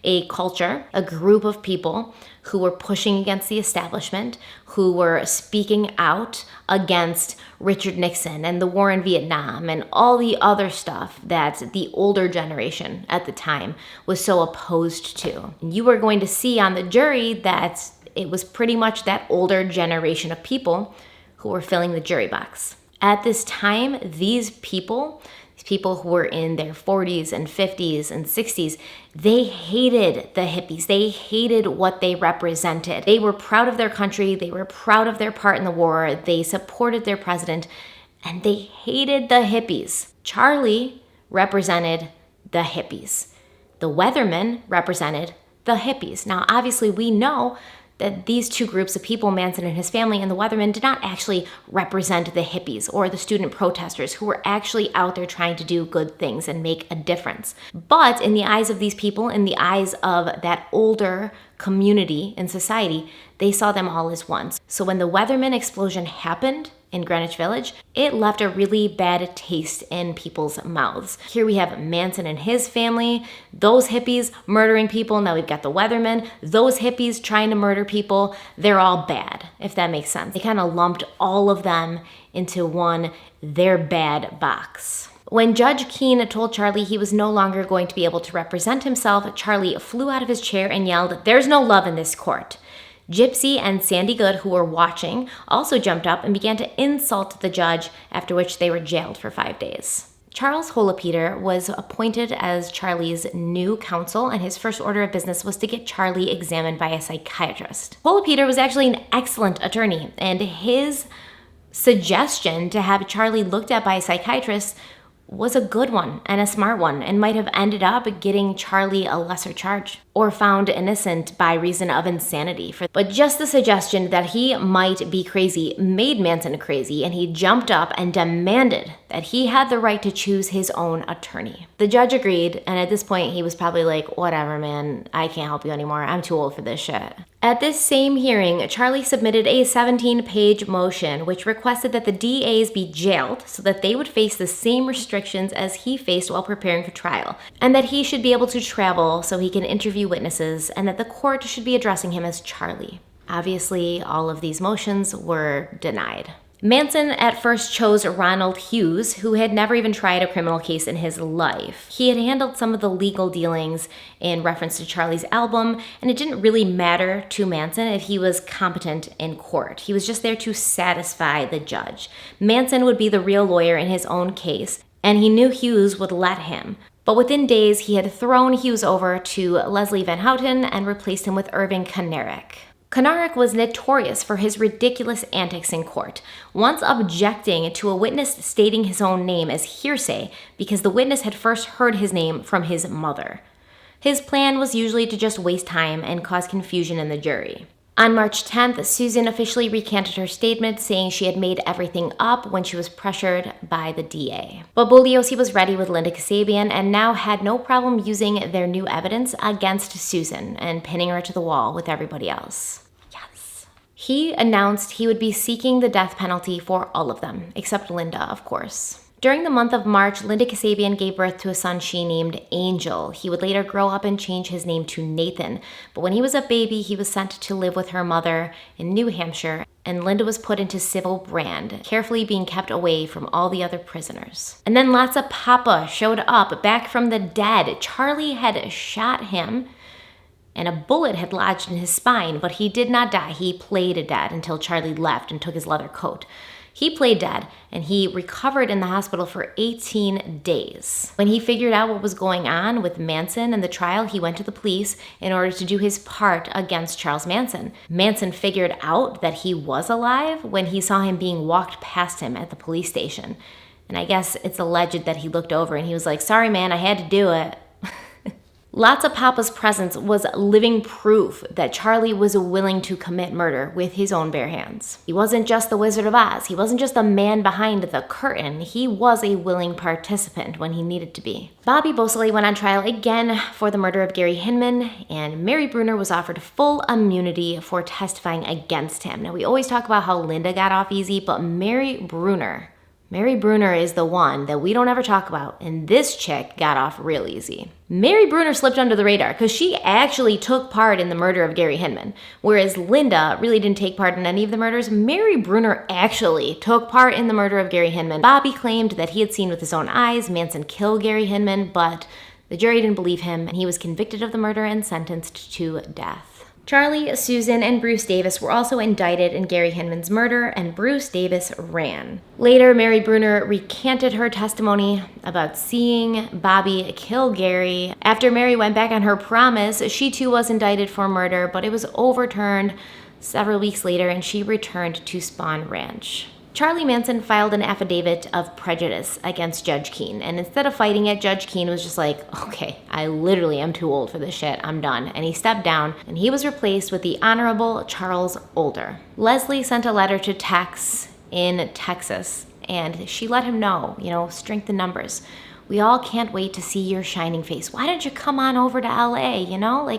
a culture, a group of people who were pushing against the establishment, who were speaking out against Richard Nixon and the war in Vietnam and all the other stuff that the older generation at the time was so opposed to. And you were going to see on the jury that it was pretty much that older generation of people who were filling the jury box. At this time, these people who were in their 40s and 50s and 60s, they hated the hippies. They hated what they represented. They were proud of their country. They were proud of their part in the war. They supported their president, and they hated the hippies. Charlie represented the hippies. The Weathermen represented the hippies. Now, obviously, we know that these two groups of people, Manson and his family and the Weathermen, did not actually represent the hippies or the student protesters who were actually out there trying to do good things and make a difference. But in the eyes of these people, in the eyes of that older community in society, they saw them all as one. So when the Weathermen explosion happened in Greenwich Village, it left a really bad taste in people's mouths. Here we have Manson and his family, those hippies murdering people. Now we've got the Weathermen, those hippies trying to murder people. They're all bad, if that makes sense. They kind of lumped all of them into one "they're bad" box. When Judge Keene told Charlie he was no longer going to be able to represent himself, Charlie flew out of his chair and yelled, "There's no love in this court." Gypsy and Sandy Good, who were watching, also jumped up and began to insult the judge, after which they were jailed for 5 days. Charles Holopeter was appointed as Charlie's new counsel, and his first order of business was to get Charlie examined by a psychiatrist. Holopeter was actually an excellent attorney, and his suggestion to have Charlie looked at by a psychiatrist was a good one and a smart one, and might have ended up getting Charlie a lesser charge or found innocent by reason of insanity. But just the suggestion that he might be crazy made Manson crazy, and he jumped up and demanded that he had the right to choose his own attorney. The judge agreed, and at this point he was probably like, "Whatever, man, I can't help you anymore. I'm too old for this shit." At this same hearing, Charlie submitted a 17-page motion which requested that the DAs be jailed so that they would face the same restrictions as he faced while preparing for trial, and that he should be able to travel so he can interview witnesses, and that the court should be addressing him as Charlie. Obviously, all of these motions were denied. Manson at first chose Ronald Hughes, who had never even tried a criminal case in his life. He had handled some of the legal dealings in reference to Charlie's album, and it didn't really matter to Manson if he was competent in court. He was just there to satisfy the judge. Manson would be the real lawyer in his own case, and he knew Hughes would let him. But within days, he had thrown Hughes over to Leslie Van Houten and replaced him with Irving Kanarek. Kanarek was notorious for his ridiculous antics in court, once objecting to a witness stating his own name as hearsay because the witness had first heard his name from his mother. His plan was usually to just waste time and cause confusion in the jury. On March 10th, Susan officially recanted her statement, saying she had made everything up when she was pressured by the DA. But Bugliosi was ready with Linda Kasabian and now had no problem using their new evidence against Susan and pinning her to the wall with everybody else. Yes. He announced he would be seeking the death penalty for all of them, except Linda, of course. During the month of March, Linda Kasabian gave birth to a son she named Angel. He would later grow up and change his name to Nathan. But when he was a baby, he was sent to live with her mother in New Hampshire, and Linda was put into civil brand, carefully being kept away from all the other prisoners. And then Lhasa Papa showed up back from the dead. Charlie had shot him, and a bullet had lodged in his spine, but he did not die. He played dead until Charlie left and took his leather coat. He played dead, and he recovered in the hospital for 18 days. When he figured out what was going on with Manson and the trial, he went to the police in order to do his part against Charles Manson. Manson figured out that he was alive when he saw him being walked past him at the police station. And I guess it's alleged that he looked over and he was like, "Sorry, man, I had to do it." Lots of Papa's presence was living proof that Charlie was willing to commit murder with his own bare hands. He wasn't just the Wizard of Oz. He wasn't just the man behind the curtain. He was a willing participant when he needed to be. Bobby Beausoleil went on trial again for the murder of Gary Hinman, and Mary Bruner was offered full immunity for testifying against him. Now, we always talk about how Linda got off easy, but Mary Bruner is the one that we don't ever talk about, and this chick got off real easy. Mary Bruner slipped under the radar because she actually took part in the murder of Gary Hinman, whereas Linda really didn't take part in any of the murders. Mary Bruner actually took part in the murder of Gary Hinman. Bobby claimed that he had seen with his own eyes Manson kill Gary Hinman, but the jury didn't believe him, and he was convicted of the murder and sentenced to death. Charlie, Susan, and Bruce Davis were also indicted in Gary Hinman's murder, and Bruce Davis ran. Later, Mary Bruner recanted her testimony about seeing Bobby kill Gary. After Mary went back on her promise, she too was indicted for murder, but it was overturned several weeks later, and she returned to Spahn Ranch. Charlie Manson filed an affidavit of prejudice against Judge Keene, and instead of fighting it, Judge Keene was just like, okay, I literally am too old for this shit, I'm done. And he stepped down, and he was replaced with the Honorable Charles Older. Leslie sent a letter to Tex in Texas, and she let him know, strength in numbers. We all can't wait to see your shining face. Why don't you come on over to LA,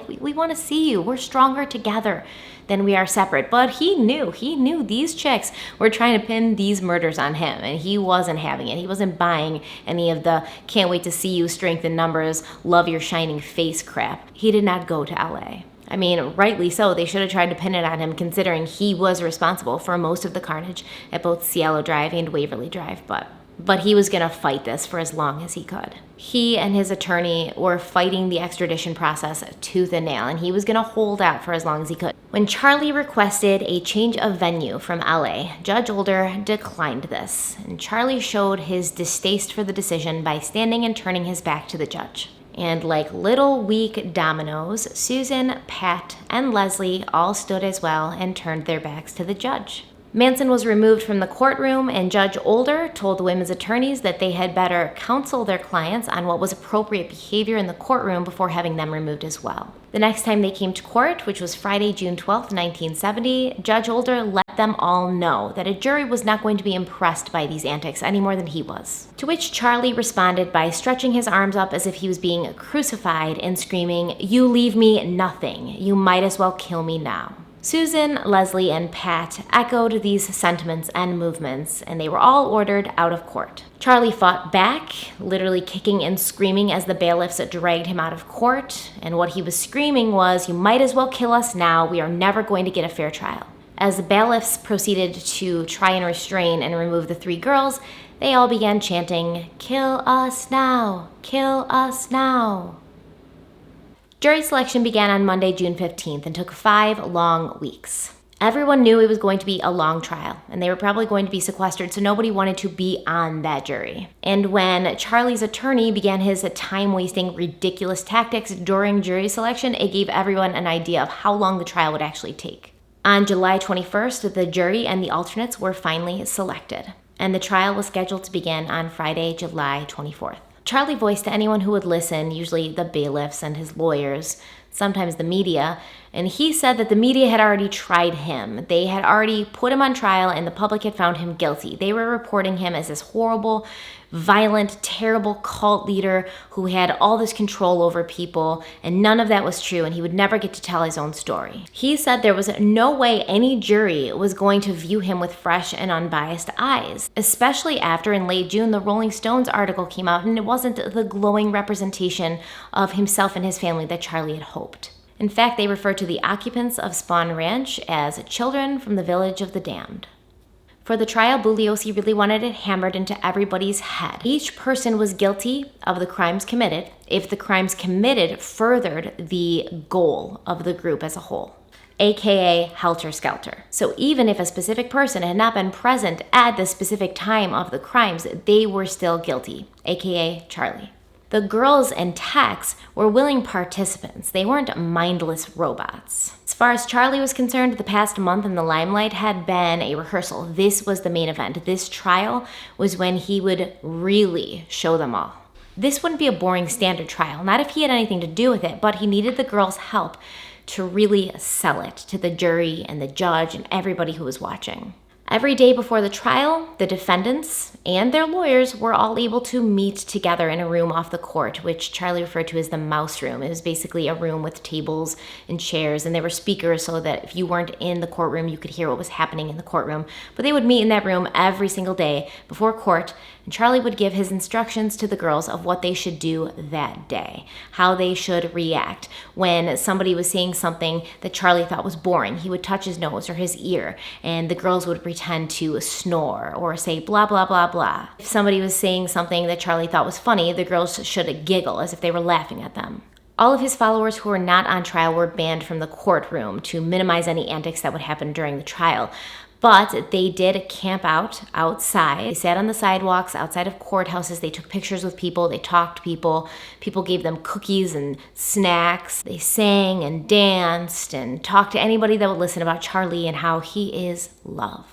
we want to see you. We're stronger together than we are separate. But he knew these chicks were trying to pin these murders on him, and he wasn't having it. He wasn't buying any of the can't wait to see you, strength in numbers, love your shining face crap. He did not go to LA. I mean, rightly so. They should have tried to pin it on him, considering he was responsible for most of the carnage at both Cielo Drive and Waverly Drive, but he was going to fight this for as long as he could. He and his attorney were fighting the extradition process tooth and nail, and he was going to hold out for as long as he could. When Charlie requested a change of venue from LA, Judge Older declined this, and Charlie showed his distaste for the decision by standing and turning his back to the judge. And like little weak dominoes, Susan, Pat, and Leslie all stood as well and turned their backs to the judge. Manson was removed from the courtroom, and Judge Older told the women's attorneys that they had better counsel their clients on what was appropriate behavior in the courtroom before having them removed as well. The next time they came to court, which was Friday, June 12, 1970, Judge Older let them all know that a jury was not going to be impressed by these antics any more than he was. To which Charlie responded by stretching his arms up as if he was being crucified and screaming, "You leave me nothing. You might as well kill me now." Susan, Leslie, and Pat echoed these sentiments and movements, and they were all ordered out of court. Charlie fought back, literally kicking and screaming as the bailiffs dragged him out of court, and what he was screaming was, "You might as well kill us now. We are never going to get a fair trial." As the bailiffs proceeded to try and restrain and remove the three girls, they all began chanting, "Kill us now! Kill us now!" Jury selection began on Monday, June 15th, and took 5 long weeks. Everyone knew it was going to be a long trial, and they were probably going to be sequestered, so nobody wanted to be on that jury. And when Charlie's attorney began his time-wasting, ridiculous tactics during jury selection, it gave everyone an idea of how long the trial would actually take. On July 21st, the jury and the alternates were finally selected, and the trial was scheduled to begin on Friday, July 24th. Charlie voiced to anyone who would listen, usually the bailiffs and his lawyers, sometimes the media, and he said that the media had already tried him. They had already put him on trial, and the public had found him guilty. They were reporting him as this horrible, violent, terrible cult leader who had all this control over people, and none of that was true, and he would never get to tell his own story. He said there was no way any jury was going to view him with fresh and unbiased eyes, especially after in late June the Rolling Stones article came out, and it wasn't the glowing representation of himself and his family that Charlie had hoped. In fact, they referred to the occupants of Spahn Ranch as children from the village of the damned. For the trial, Bugliosi really wanted it hammered into everybody's head. Each person was guilty of the crimes committed if the crimes committed furthered the goal of the group as a whole, aka helter-skelter. So even if a specific person had not been present at the specific time of the crimes, they were still guilty, aka Charlie. The girls and Tex were willing participants. They weren't mindless robots. As far as Charlie was concerned, the past month in the limelight had been a rehearsal. This was the main event. This trial was when he would really show them all. This wouldn't be a boring standard trial, not if he had anything to do with it, but he needed the girls' help to really sell it to the jury and the judge and everybody who was watching. Every day before the trial, the defendants and their lawyers were all able to meet together in a room off the court, which Charlie referred to as the mouse room. It was basically a room with tables and chairs, and there were speakers so that if you weren't in the courtroom, you could hear what was happening in the courtroom. But they would meet in that room every single day before court, and Charlie would give his instructions to the girls of what they should do that day, how they should react. When somebody was saying something that Charlie thought was boring, he would touch his nose or his ear, and the girls would pretend to snore or say blah, blah, blah, blah. If somebody was saying something that Charlie thought was funny, the girls should giggle as if they were laughing at them. All of his followers who were not on trial were banned from the courtroom to minimize any antics that would happen during the trial. But they did camp out outside. They sat on the sidewalks outside of courthouses. They took pictures with people. They talked to people. People gave them cookies and snacks. They sang and danced and talked to anybody that would listen about Charlie and how he is love.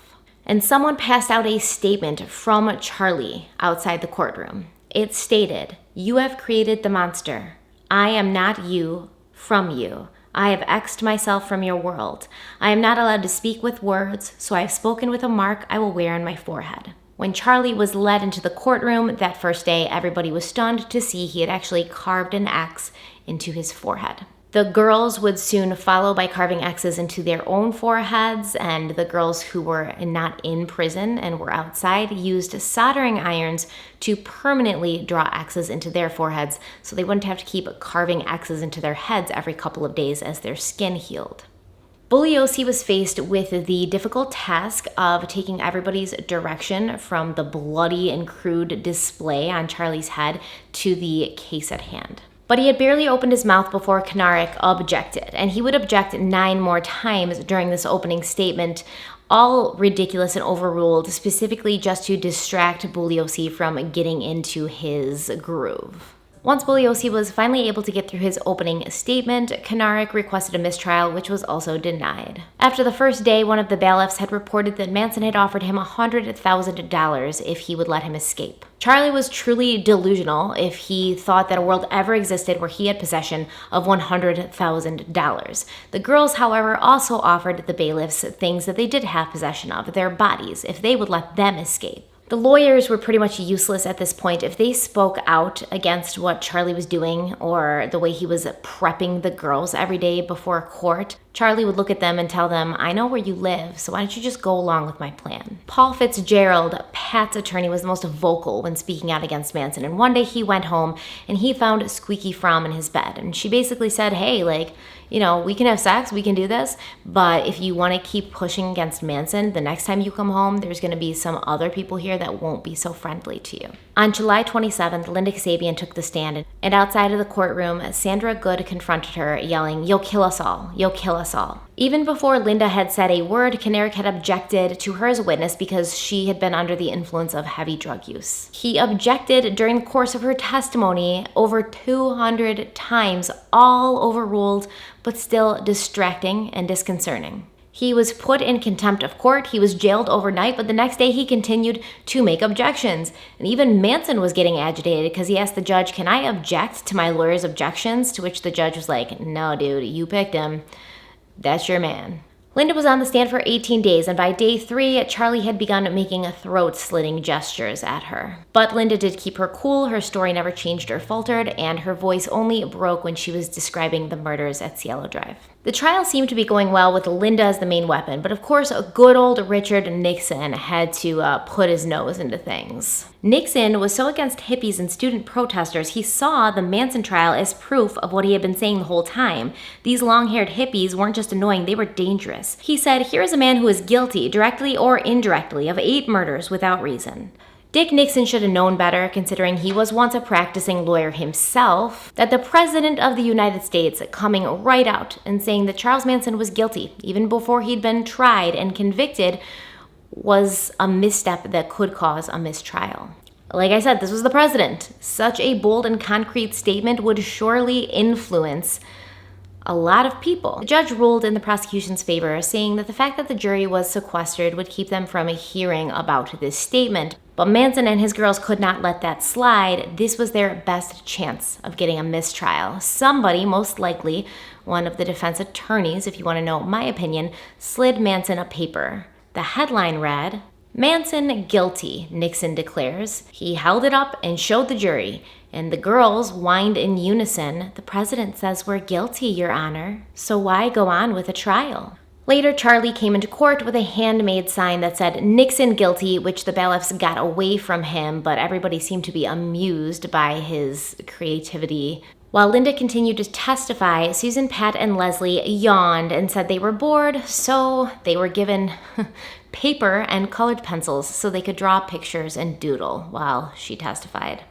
And someone passed out a statement from Charlie outside the courtroom. It stated, "You have created the monster. I am not you, from you. I have X'd myself from your world. I am not allowed to speak with words, so I have spoken with a mark I will wear on my forehead." When Charlie was led into the courtroom that first day, everybody was stunned to see he had actually carved an X into his forehead. The girls would soon follow by carving X's into their own foreheads, and the girls who were not in prison and were outside used soldering irons to permanently draw X's into their foreheads so they wouldn't have to keep carving X's into their heads every couple of days as their skin healed. Bugliosi was faced with the difficult task of taking everybody's direction from the bloody and crude display on Charlie's head to the case at hand. But he had barely opened his mouth before Krenwinkel objected, and he would object 9 more times during this opening statement, all ridiculous and overruled, specifically just to distract Bugliosi from getting into his groove. Once Bugliosi was finally able to get through his opening statement, Krenwinkel requested a mistrial, which was also denied. After the first day, one of the bailiffs had reported that Manson had offered him $100,000 if he would let him escape. Charlie was truly delusional if he thought that a world ever existed where he had possession of $100,000. The girls, however, also offered the bailiffs things that they did have possession of, their bodies, if they would let them escape. The lawyers were pretty much useless at this point. If they spoke out against what Charlie was doing or the way he was prepping the girls every day before court, Charlie would look at them and tell them, "I know where you live, so why don't you just go along with my plan?" Paul Fitzgerald, Pat's attorney, was the most vocal when speaking out against Manson. And one day he went home and he found Squeaky Fromme in his bed. And she basically said, "Hey, we can have sex, we can do this, but if you want to keep pushing against Manson, the next time you come home, there's going to be some other people here that won't be so friendly to you." On July 27th, Linda Kasabian took the stand, and outside of the courtroom, Sandra Good confronted her, yelling, "You'll kill us all, you'll kill us all." Even before Linda had said a word, Krenwinkel had objected to her as a witness because she had been under the influence of heavy drug use. He objected during the course of her testimony over 200 times, all overruled, but still distracting and disconcerting. He was put in contempt of court, he was jailed overnight, but the next day he continued to make objections. And even Manson was getting agitated because he asked the judge, "Can I object to my lawyer's objections?" To which the judge was like, "No, dude, you picked him. That's your man." Linda was on the stand for 18 days, and by day 3, Charlie had begun making throat-slitting gestures at her. But Linda did keep her cool, her story never changed or faltered, and her voice only broke when she was describing the murders at Cielo Drive. The trial seemed to be going well with Linda as the main weapon, but of course, good old Richard Nixon had to put his nose into things. Nixon was so against hippies and student protesters, he saw the Manson trial as proof of what he had been saying the whole time. These long-haired hippies weren't just annoying, they were dangerous. He said, "Here is a man who is guilty, directly or indirectly, of 8 murders without reason." Dick Nixon should have known better, considering he was once a practicing lawyer himself, that the President of the United States coming right out and saying that Charles Manson was guilty, even before he'd been tried and convicted, was a misstep that could cause a mistrial. Like I said, this was the president. Such a bold and concrete statement would surely influence a lot of people. The judge ruled in the prosecution's favor, saying that the fact that the jury was sequestered would keep them from hearing about this statement. But Manson and his girls could not let that slide. This was their best chance of getting a mistrial. Somebody, most likely one of the defense attorneys, if you want to know my opinion, slid Manson a paper. The headline read, "Manson guilty, Nixon declares." He held it up and showed the jury, and the girls whined in unison, "The president says we're guilty, Your Honor, so why go on with a trial?" Later, Charlie came into court with a handmade sign that said "Nixon guilty," which the bailiffs got away from him, but everybody seemed to be amused by his creativity. While Linda continued to testify, Susan, Pat, and Leslie yawned and said they were bored, so they were given paper and colored pencils so they could draw pictures and doodle while she testified.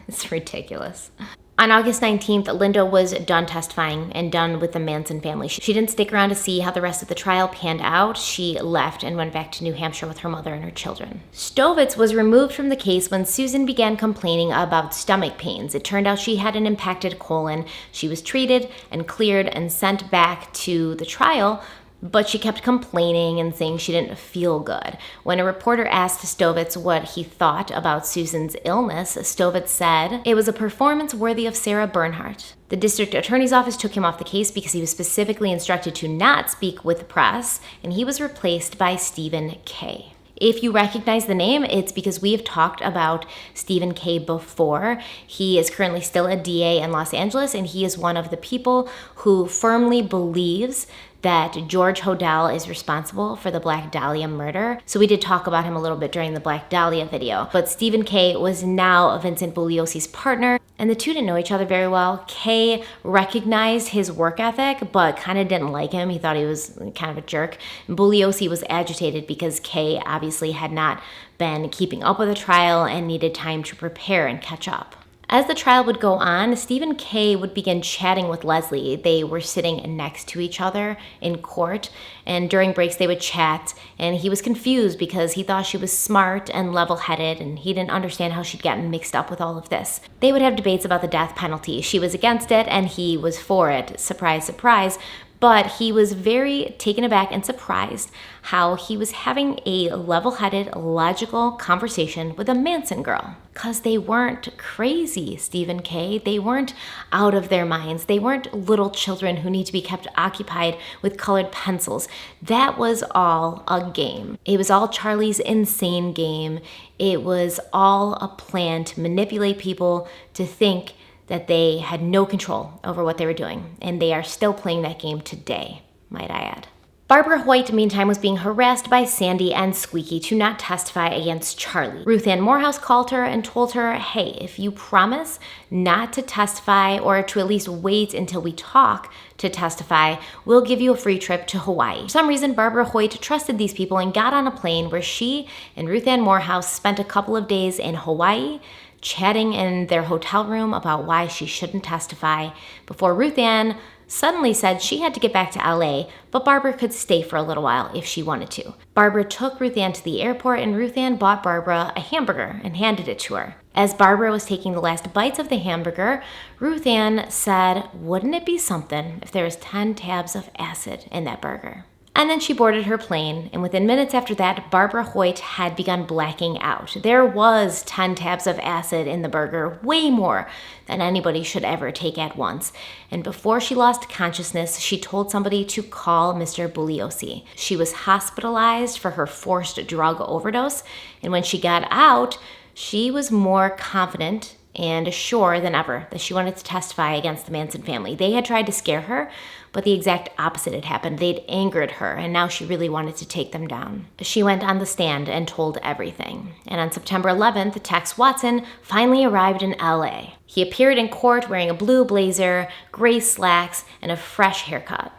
It's ridiculous. On August 19th, Linda was done testifying and done with the Manson family. She didn't stick around to see how the rest of the trial panned out. She left and went back to New Hampshire with her mother and her children. Stovitz was removed from the case when Susan began complaining about stomach pains. It turned out she had an impacted colon. She was treated and cleared and sent back to the trial, but she kept complaining and saying she didn't feel good. When a reporter asked Stovitz what he thought about Susan's illness, Stovitz said, "It was a performance worthy of Sarah Bernhardt." The district attorney's office took him off the case because he was specifically instructed to not speak with the press, and he was replaced by Stephen Kay. If you recognize the name, it's because we have talked about Stephen Kay before. He is currently still a DA in Los Angeles, and he is one of the people who firmly believes that George Hodel is responsible for the Black Dahlia murder. So we did talk about him a little bit during the Black Dahlia video. But Stephen Kay was now Vincent Bugliosi's partner, and the two didn't know each other very well. Kay recognized his work ethic, but kind of didn't like him. He thought he was kind of a jerk. Bugliosi was agitated because Kay obviously had not been keeping up with the trial and needed time to prepare and catch up. As the trial would go on, Stephen Kay would begin chatting with Leslie. They were sitting next to each other in court, and during breaks they would chat, and he was confused because he thought she was smart and level-headed, and he didn't understand how she'd gotten mixed up with all of this. They would have debates about the death penalty. She was against it, and he was for it. Surprise, surprise. But he was very taken aback and surprised how he was having a level-headed, logical conversation with a Manson girl. Because they weren't crazy, Stephen Kay. They weren't out of their minds. They weren't little children who need to be kept occupied with colored pencils. That was all a game. It was all Charlie's insane game. It was all a plan to manipulate people to think that they had no control over what they were doing, and they are still playing that game today, might I add. Barbara Hoyt, meantime, was being harassed by Sandy and Squeaky to not testify against Charlie. Ruth Ann Morehouse called her and told her, "Hey, if you promise not to testify or to at least wait until we talk to testify, we'll give you a free trip to Hawaii." For some reason, Barbara Hoyt trusted these people and got on a plane where she and Ruth Ann Morehouse spent a couple of days in Hawaii, chatting in their hotel room about why she shouldn't testify, before Ruth Ann suddenly said she had to get back to LA, but Barbara could stay for a little while if she wanted to. Barbara took Ruth Ann to the airport, and Ruth Ann bought Barbara a hamburger and handed it to her. As Barbara was taking the last bites of the hamburger, Ruth Ann said, "Wouldn't it be something if there was 10 tabs of acid in that burger?" And then she boarded her plane, and within minutes after that, Barbara Hoyt had begun blacking out. There was 10 tabs of acid in the burger, way more than anybody should ever take at once. And before she lost consciousness, she told somebody to call Mr. Bugliosi. She was hospitalized for her forced drug overdose, and when she got out, she was more confident and sure than ever that she wanted to testify against the Manson family. They had tried to scare her, but the exact opposite had happened. They'd angered her, and now she really wanted to take them down. She went on the stand and told everything. And on September 11th, Tex Watson finally arrived in LA. He appeared in court wearing a blue blazer, gray slacks, and a fresh haircut.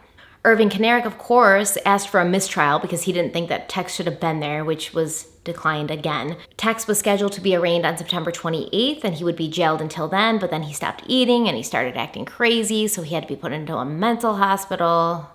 Irving Kanarek, of course, asked for a mistrial because he didn't think that Tex should have been there, which was declined again. Tex was scheduled to be arraigned on September 28th, and he would be jailed until then, but then he stopped eating and he started acting crazy, so he had to be put into a mental hospital.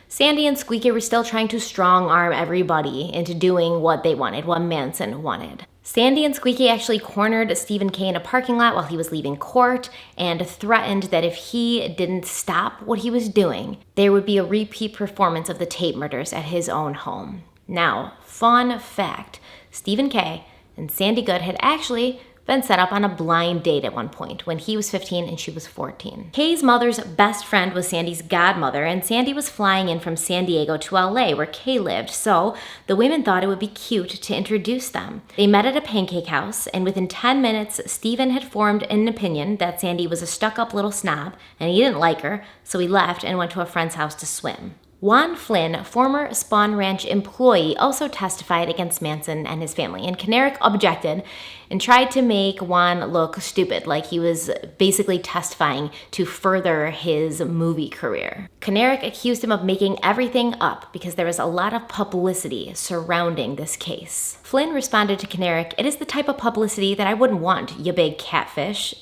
Sandy and Squeaky were still trying to strong-arm everybody into doing what they wanted, what Manson wanted. Sandy and Squeaky actually cornered Stephen Kay in a parking lot while he was leaving court and threatened that if he didn't stop what he was doing, there would be a repeat performance of the Tate murders at his own home. Now, fun fact, Stephen Kay And Sandy Good had actually been set up on a blind date at one point when he was 15 and she was 14. Kay's mother's best friend was Sandy's godmother, and Sandy was flying in from San Diego to LA where Kay lived, so the women thought it would be cute to introduce them. They met at a pancake house, and within 10 minutes, Stephen had formed an opinion that Sandy was a stuck-up little snob, and he didn't like her, so he left and went to a friend's house to swim. Juan Flynn, former Spawn Ranch employee, also testified against Manson and his family, and Krenwinkel objected and tried to make Juan look stupid, like he was basically testifying to further his movie career. Krenwinkel accused him of making everything up because there was a lot of publicity surrounding this case. Flynn responded to Krenwinkel, "It is the type of publicity that I wouldn't want, you big catfish."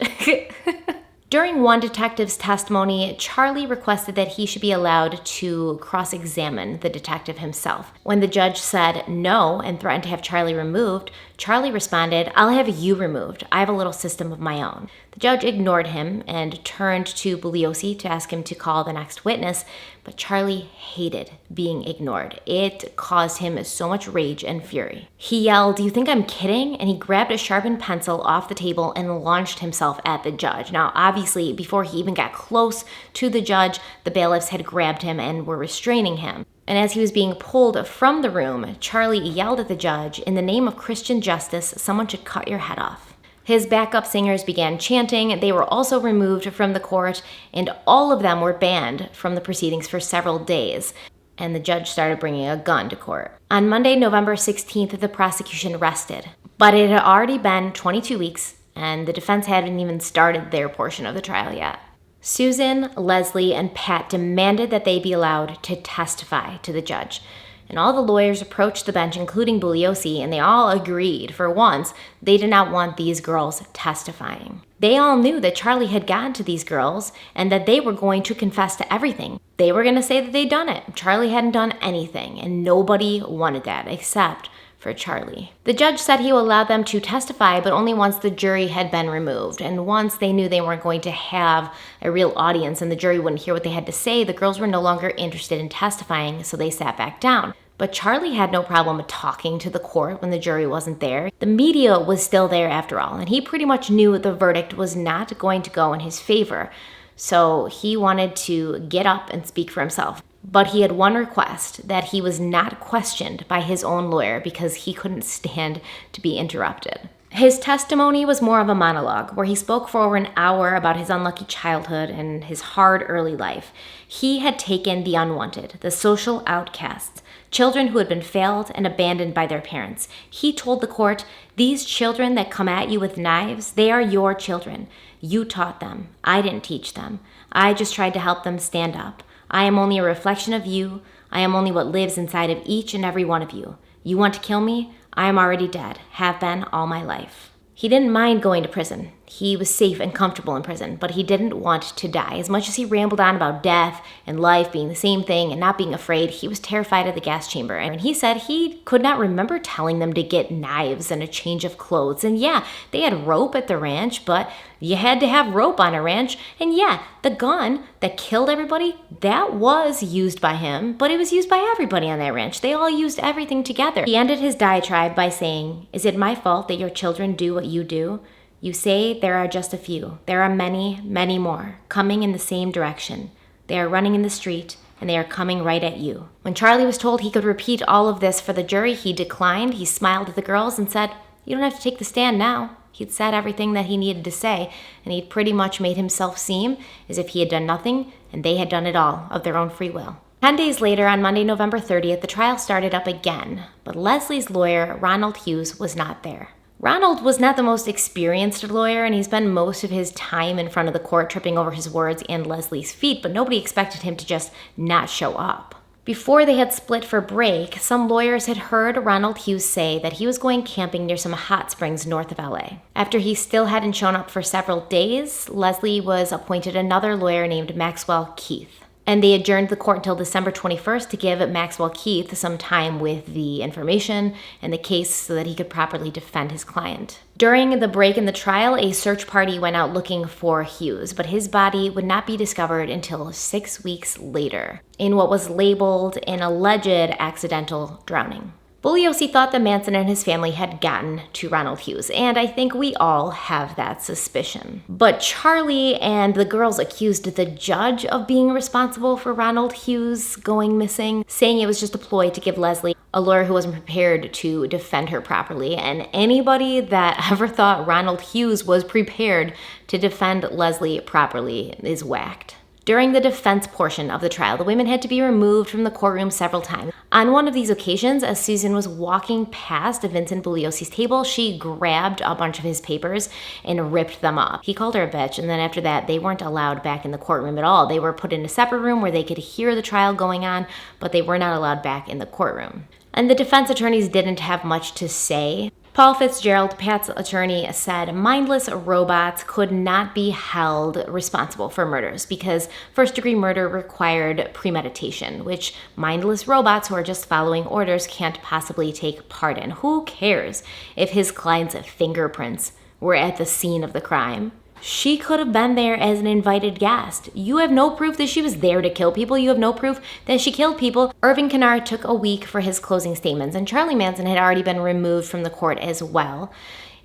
During one detective's testimony, Charlie requested that he should be allowed to cross-examine the detective himself. When the judge said no and threatened to have Charlie removed, Charlie responded, "I'll have you removed. I have a little system of my own." The judge ignored him and turned to Bugliosi to ask him to call the next witness, but Charlie hated being ignored. It caused him so much rage and fury. He yelled, "Do you think I'm kidding?" And he grabbed a sharpened pencil off the table and launched himself at the judge. Now, obviously, before he even got close to the judge, the bailiffs had grabbed him and were restraining him. And as he was being pulled from the room, Charlie yelled at the judge, "In the name of Christian justice, someone should cut your head off." His backup singers began chanting. They were also removed from the court, and all of them were banned from the proceedings for several days. And the judge started bringing a gun to court. On Monday, November 16th, the prosecution rested. But it had already been 22 weeks, and the defense hadn't even started their portion of the trial yet. Susan, Leslie, and Pat demanded that they be allowed to testify to the judge. And all the lawyers approached the bench, including Bugliosi, and they all agreed, for once, they did not want these girls testifying. They all knew that Charlie had gotten to these girls and that they were going to confess to everything. They were going to say that they'd done it. Charlie hadn't done anything, and nobody wanted that except for Charlie. The judge said he would allow them to testify, but only once the jury had been removed. And once they knew they weren't going to have a real audience and the jury wouldn't hear what they had to say, the girls were no longer interested in testifying, so they sat back down. But Charlie had no problem talking to the court when the jury wasn't there. The media was still there after all, and he pretty much knew the verdict was not going to go in his favor. So he wanted to get up and speak for himself. But he had one request, that he was not questioned by his own lawyer because he couldn't stand to be interrupted. His testimony was more of a monologue, where he spoke for over an hour about his unlucky childhood and his hard early life. He had taken the unwanted, the social outcasts, children who had been failed and abandoned by their parents. He told the court, "These children that come at you with knives, they are your children. You taught them. I didn't teach them. I just tried to help them stand up. I am only a reflection of you. I am only what lives inside of each and every one of you. You want to kill me? I am already dead, have been all my life." He didn't mind going to prison. He was safe and comfortable in prison, but he didn't want to die. As much as he rambled on about death and life being the same thing and not being afraid, he was terrified of the gas chamber. And he said he could not remember telling them to get knives and a change of clothes. And yeah, they had rope at the ranch, but you had to have rope on a ranch. And yeah, the gun that killed everybody, that was used by him, but it was used by everybody on that ranch. They all used everything together. He ended his diatribe by saying, "Is it my fault that your children do what you do? You say there are just a few. There are many, many more, coming in the same direction. They are running in the street, and they are coming right at you." When Charlie was told he could repeat all of this for the jury, he declined. He smiled at the girls and said, "You don't have to take the stand now." He'd said everything that he needed to say, and he'd pretty much made himself seem as if he had done nothing, and they had done it all of their own free will. 10 days later, on Monday, November 30th, the trial started up again, but Leslie's lawyer, Ronald Hughes, was not there. Ronald was not the most experienced lawyer, and he spent most of his time in front of the court tripping over his words and Leslie's feet, but nobody expected him to just not show up. Before they had split for break, some lawyers had heard Ronald Hughes say that he was going camping near some hot springs north of LA. After he still hadn't shown up for several days, Leslie was appointed another lawyer named Maxwell Keith. And they adjourned the court until December 21st to give Maxwell Keith some time with the information and the case so that he could properly defend his client. During the break in the trial, a search party went out looking for Hughes, but his body would not be discovered until 6 weeks later in what was labeled an alleged accidental drowning. Bugliosi thought that Manson and his family had gotten to Ronald Hughes, and I think we all have that suspicion. But Charlie and the girls accused the judge of being responsible for Ronald Hughes going missing, saying it was just a ploy to give Leslie a lawyer who wasn't prepared to defend her properly. And anybody that ever thought Ronald Hughes was prepared to defend Leslie properly is whacked. During the defense portion of the trial, the women had to be removed from the courtroom several times. On one of these occasions, as Susan was walking past Vincent Bugliosi's table, she grabbed a bunch of his papers and ripped them up. He called her a bitch, and then after that, they weren't allowed back in the courtroom at all. They were put in a separate room where they could hear the trial going on, but they were not allowed back in the courtroom. And the defense attorneys didn't have much to say. Paul Fitzgerald, Pat's attorney, said mindless robots could not be held responsible for murders because first-degree murder required premeditation, which mindless robots who are just following orders can't possibly take part in. Who cares if his client's fingerprints were at the scene of the crime? She could have been there as an invited guest. You have no proof that she was there to kill people. You have no proof that she killed people. Irving Kennard took a week for his closing statements, and Charlie Manson had already been removed from the court as well.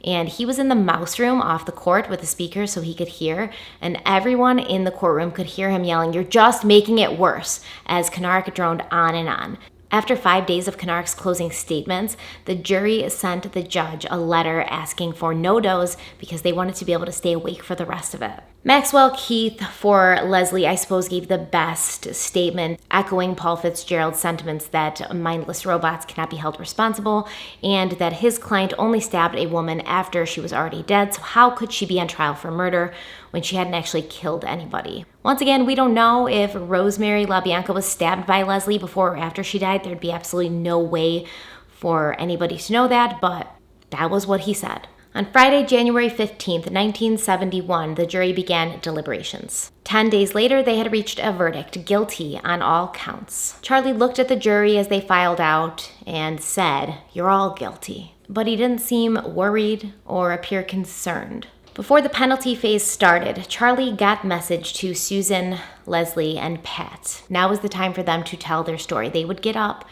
And he was in the mouse room off the court with the speaker so he could hear, and everyone in the courtroom could hear him yelling, "You're just making it worse," as Kennard droned on and on. After 5 days of Kennard's closing statements, the jury sent the judge a letter asking for no dose because they wanted to be able to stay awake for the rest of it. Maxwell Keith, for Leslie, I suppose, gave the best statement, echoing Paul Fitzgerald's sentiments that mindless robots cannot be held responsible and that his client only stabbed a woman after she was already dead, so how could she be on trial for murder when she hadn't actually killed anybody? Once again, we don't know if Rosemary LaBianca was stabbed by Leslie before or after she died. There'd be absolutely no way for anybody to know that, but that was what he said. On Friday, January 15th, 1971, the jury began deliberations. 10 days later, they had reached a verdict, guilty on all counts. Charlie looked at the jury as they filed out and said, "You're all guilty." But he didn't seem worried or appear concerned. Before the penalty phase started, Charlie got message to Susan, Leslie, and Pat. Now was the time for them to tell their story. They would get up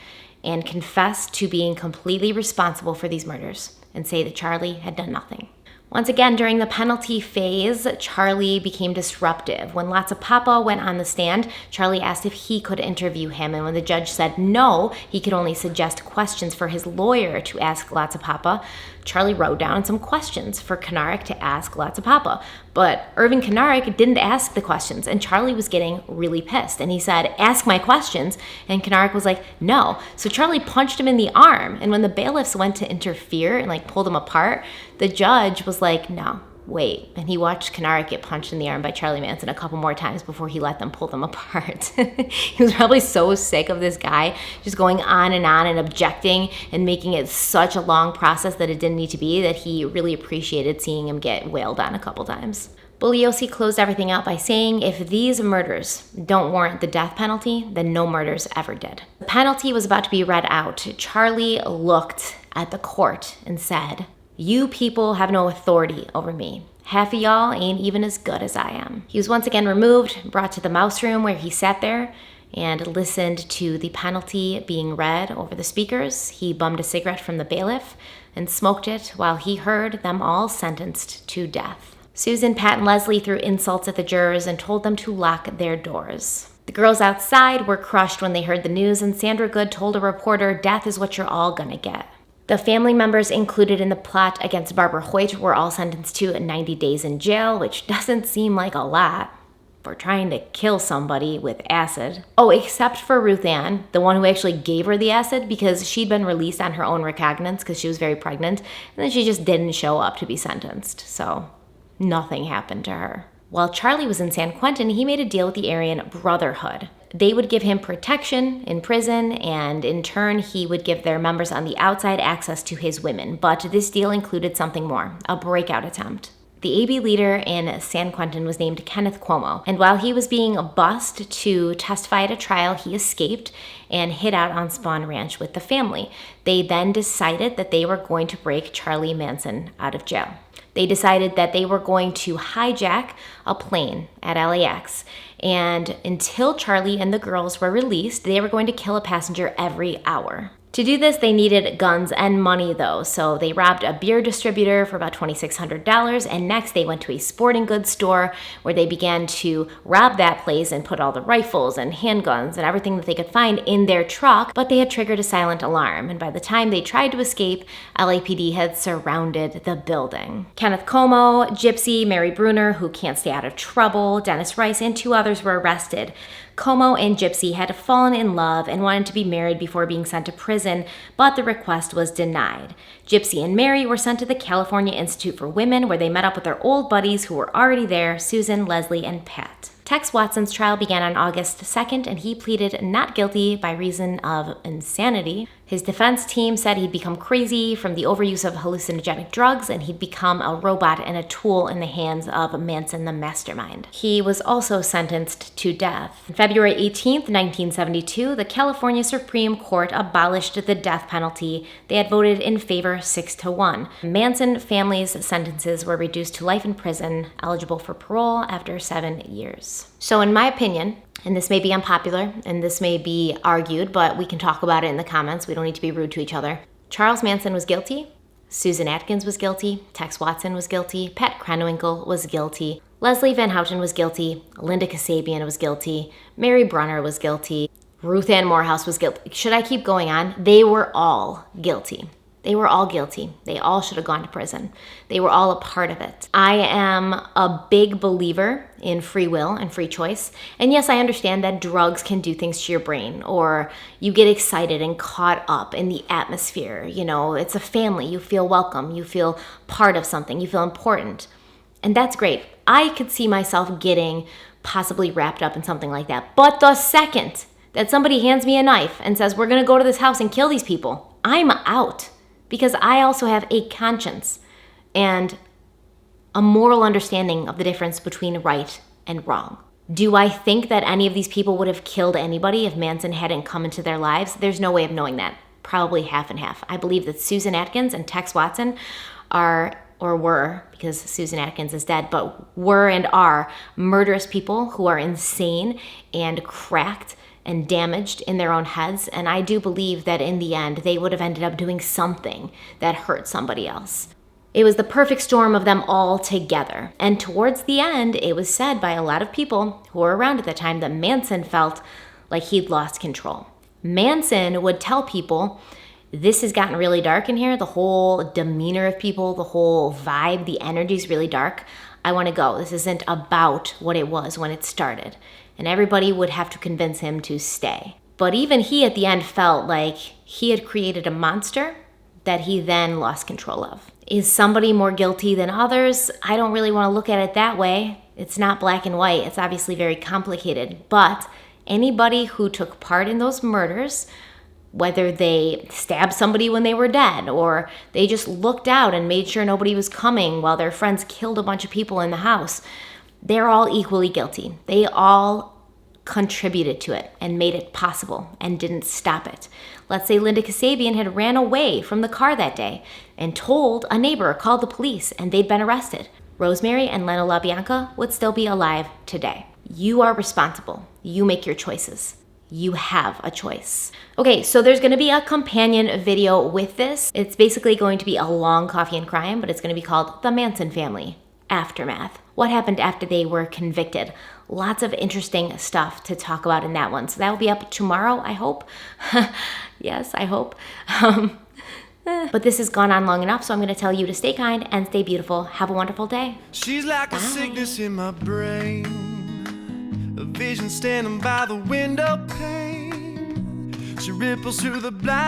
and confess to being completely responsible for these murders and say that Charlie had done nothing. Once again, during the penalty phase, Charlie became disruptive. When Lotsa Papa went on the stand, Charlie asked if he could interview him, and when the judge said no, he could only suggest questions for his lawyer to ask Lotsa Papa, Charlie wrote down some questions for Kennard to ask Lotsa Papa. But Irving Kennard didn't ask the questions, and Charlie was getting really pissed. And he said, "Ask my questions." And Kennard was like, "No." So Charlie punched him in the arm. And when the bailiffs went to interfere and pull them apart, the judge was like, "No, wait." And he watched Kennard get punched in the arm by Charlie Manson a couple more times before he let them pull them apart. He was probably so sick of this guy just going on and objecting and making it such a long process that it didn't need to be, that he really appreciated seeing him get wailed on a couple times. Bugliosi closed everything out by saying, if these murders don't warrant the death penalty, then no murders ever did. The penalty was about to be read out. Charlie looked at the court and said, "You people have no authority over me. Half of y'all ain't even as good as I am." He was once again removed, brought to the mouse room where he sat there and listened to the penalty being read over the speakers. He bummed a cigarette from the bailiff and smoked it while he heard them all sentenced to death. Susan, Pat, and Leslie threw insults at the jurors and told them to lock their doors. The girls outside were crushed when they heard the news, and Sandra Good told a reporter, "Death is what you're all gonna get." The family members included in the plot against Barbara Hoyt were all sentenced to 90 days in jail, which doesn't seem like a lot for trying to kill somebody with acid. Oh, except for Ruth Ann, the one who actually gave her the acid, because she'd been released on her own recognizance because she was very pregnant, and then she just didn't show up to be sentenced, so nothing happened to her. While Charlie was in San Quentin, he made a deal with the Aryan Brotherhood. They would give him protection in prison, and in turn, he would give their members on the outside access to his women. But this deal included something more, a breakout attempt. The AB leader in San Quentin was named Kenneth Cuomo, and while he was being bussed to testify at a trial, he escaped and hid out on Spawn Ranch with the family. They then decided that they were going to break Charlie Manson out of jail. They decided that they were going to hijack a plane at LAX, and until Charlie and the girls were released, they were going to kill a passenger every hour. To do this, they needed guns and money though, so they robbed a beer distributor for about $2,600, and next they went to a sporting goods store where they began to rob that place and put all the rifles and handguns and everything that they could find in their truck, but they had triggered a silent alarm, and by the time they tried to escape, LAPD had surrounded the building. Kenneth Como, Gypsy, Mary Bruner, who can't stay out of trouble, Dennis Rice, and 2 others were arrested. Como and Gypsy had fallen in love and wanted to be married before being sent to prison, but the request was denied. Gypsy and Mary were sent to the California Institute for Women, where they met up with their old buddies who were already there, Susan, Leslie, and Pat. Tex Watson's trial began on August 2nd, and he pleaded not guilty by reason of insanity. His defense team said he'd become crazy from the overuse of hallucinogenic drugs, and he'd become a robot and a tool in the hands of Manson the mastermind. He was also sentenced to death. On February 18th, 1972, the California Supreme Court abolished the death penalty. They had voted in favor 6-1. Manson family's sentences were reduced to life in prison, eligible for parole after 7 years. So in my opinion, and this may be unpopular, and this may be argued, but we can talk about it in the comments. We don't need to be rude to each other. Charles Manson was guilty. Susan Atkins was guilty. Tex Watson was guilty. Pat Krenwinkel was guilty. Leslie Van Houten was guilty. Linda Kasabian was guilty. Mary Bruner was guilty. Ruth Ann Morehouse was guilty. Should I keep going on? They were all guilty. They were all guilty. They all should have gone to prison. They were all a part of it. I am a big believer in free will and free choice. And yes, I understand that drugs can do things to your brain, or you get excited and caught up in the atmosphere. You know, it's a family. You feel welcome. You feel part of something. You feel important. And that's great. I could see myself getting possibly wrapped up in something like that. But the second that somebody hands me a knife and says, we're going to go to this house and kill these people, I'm out. Because I also have a conscience and a moral understanding of the difference between right and wrong. Do I think that any of these people would have killed anybody if Manson hadn't come into their lives? There's no way of knowing that. Probably half and half. I believe that Susan Atkins and Tex Watson are, or were, because Susan Atkins is dead, but were and are murderous people who are insane and cracked and damaged in their own heads, and I do believe that in the end, they would have ended up doing something that hurt somebody else. It was the perfect storm of them all together. And towards the end, it was said by a lot of people who were around at the time that Manson felt like he'd lost control. Manson would tell people, this has gotten really dark in here, the whole demeanor of people, the whole vibe, the energy's really dark. I want to go. This isn't about what it was when it started. And everybody would have to convince him to stay. But even he at the end felt like he had created a monster that he then lost control of. Is somebody more guilty than others? I don't really want to look at it that way. It's not black and white. It's obviously very complicated. But anybody who took part in those murders, whether they stabbed somebody when they were dead, or they just looked out and made sure nobody was coming while their friends killed a bunch of people in the house, they're all equally guilty. They all contributed to it and made it possible and didn't stop it. Let's say Linda Kasabian had ran away from the car that day and told a neighbor, called the police, and they'd been arrested. Rosemary and Leno LaBianca would still be alive today. You are responsible. You make your choices. You have a choice. Okay, so there's gonna be a companion video with this. It's basically going to be a long coffee and crime, but it's gonna be called The Manson Family Aftermath. What happened after they were convicted? Lots of interesting stuff to talk about in that one. So that will be up tomorrow, I hope. Yes, I hope. But this has gone on long enough, so I'm going to tell you to stay kind and stay beautiful. Have a wonderful day. She's like a sickness in my brain, a vision standing by the window pane. She ripples through the blinds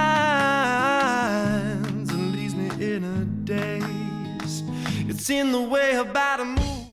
and leaves me in a daze. It's in the way her body moves.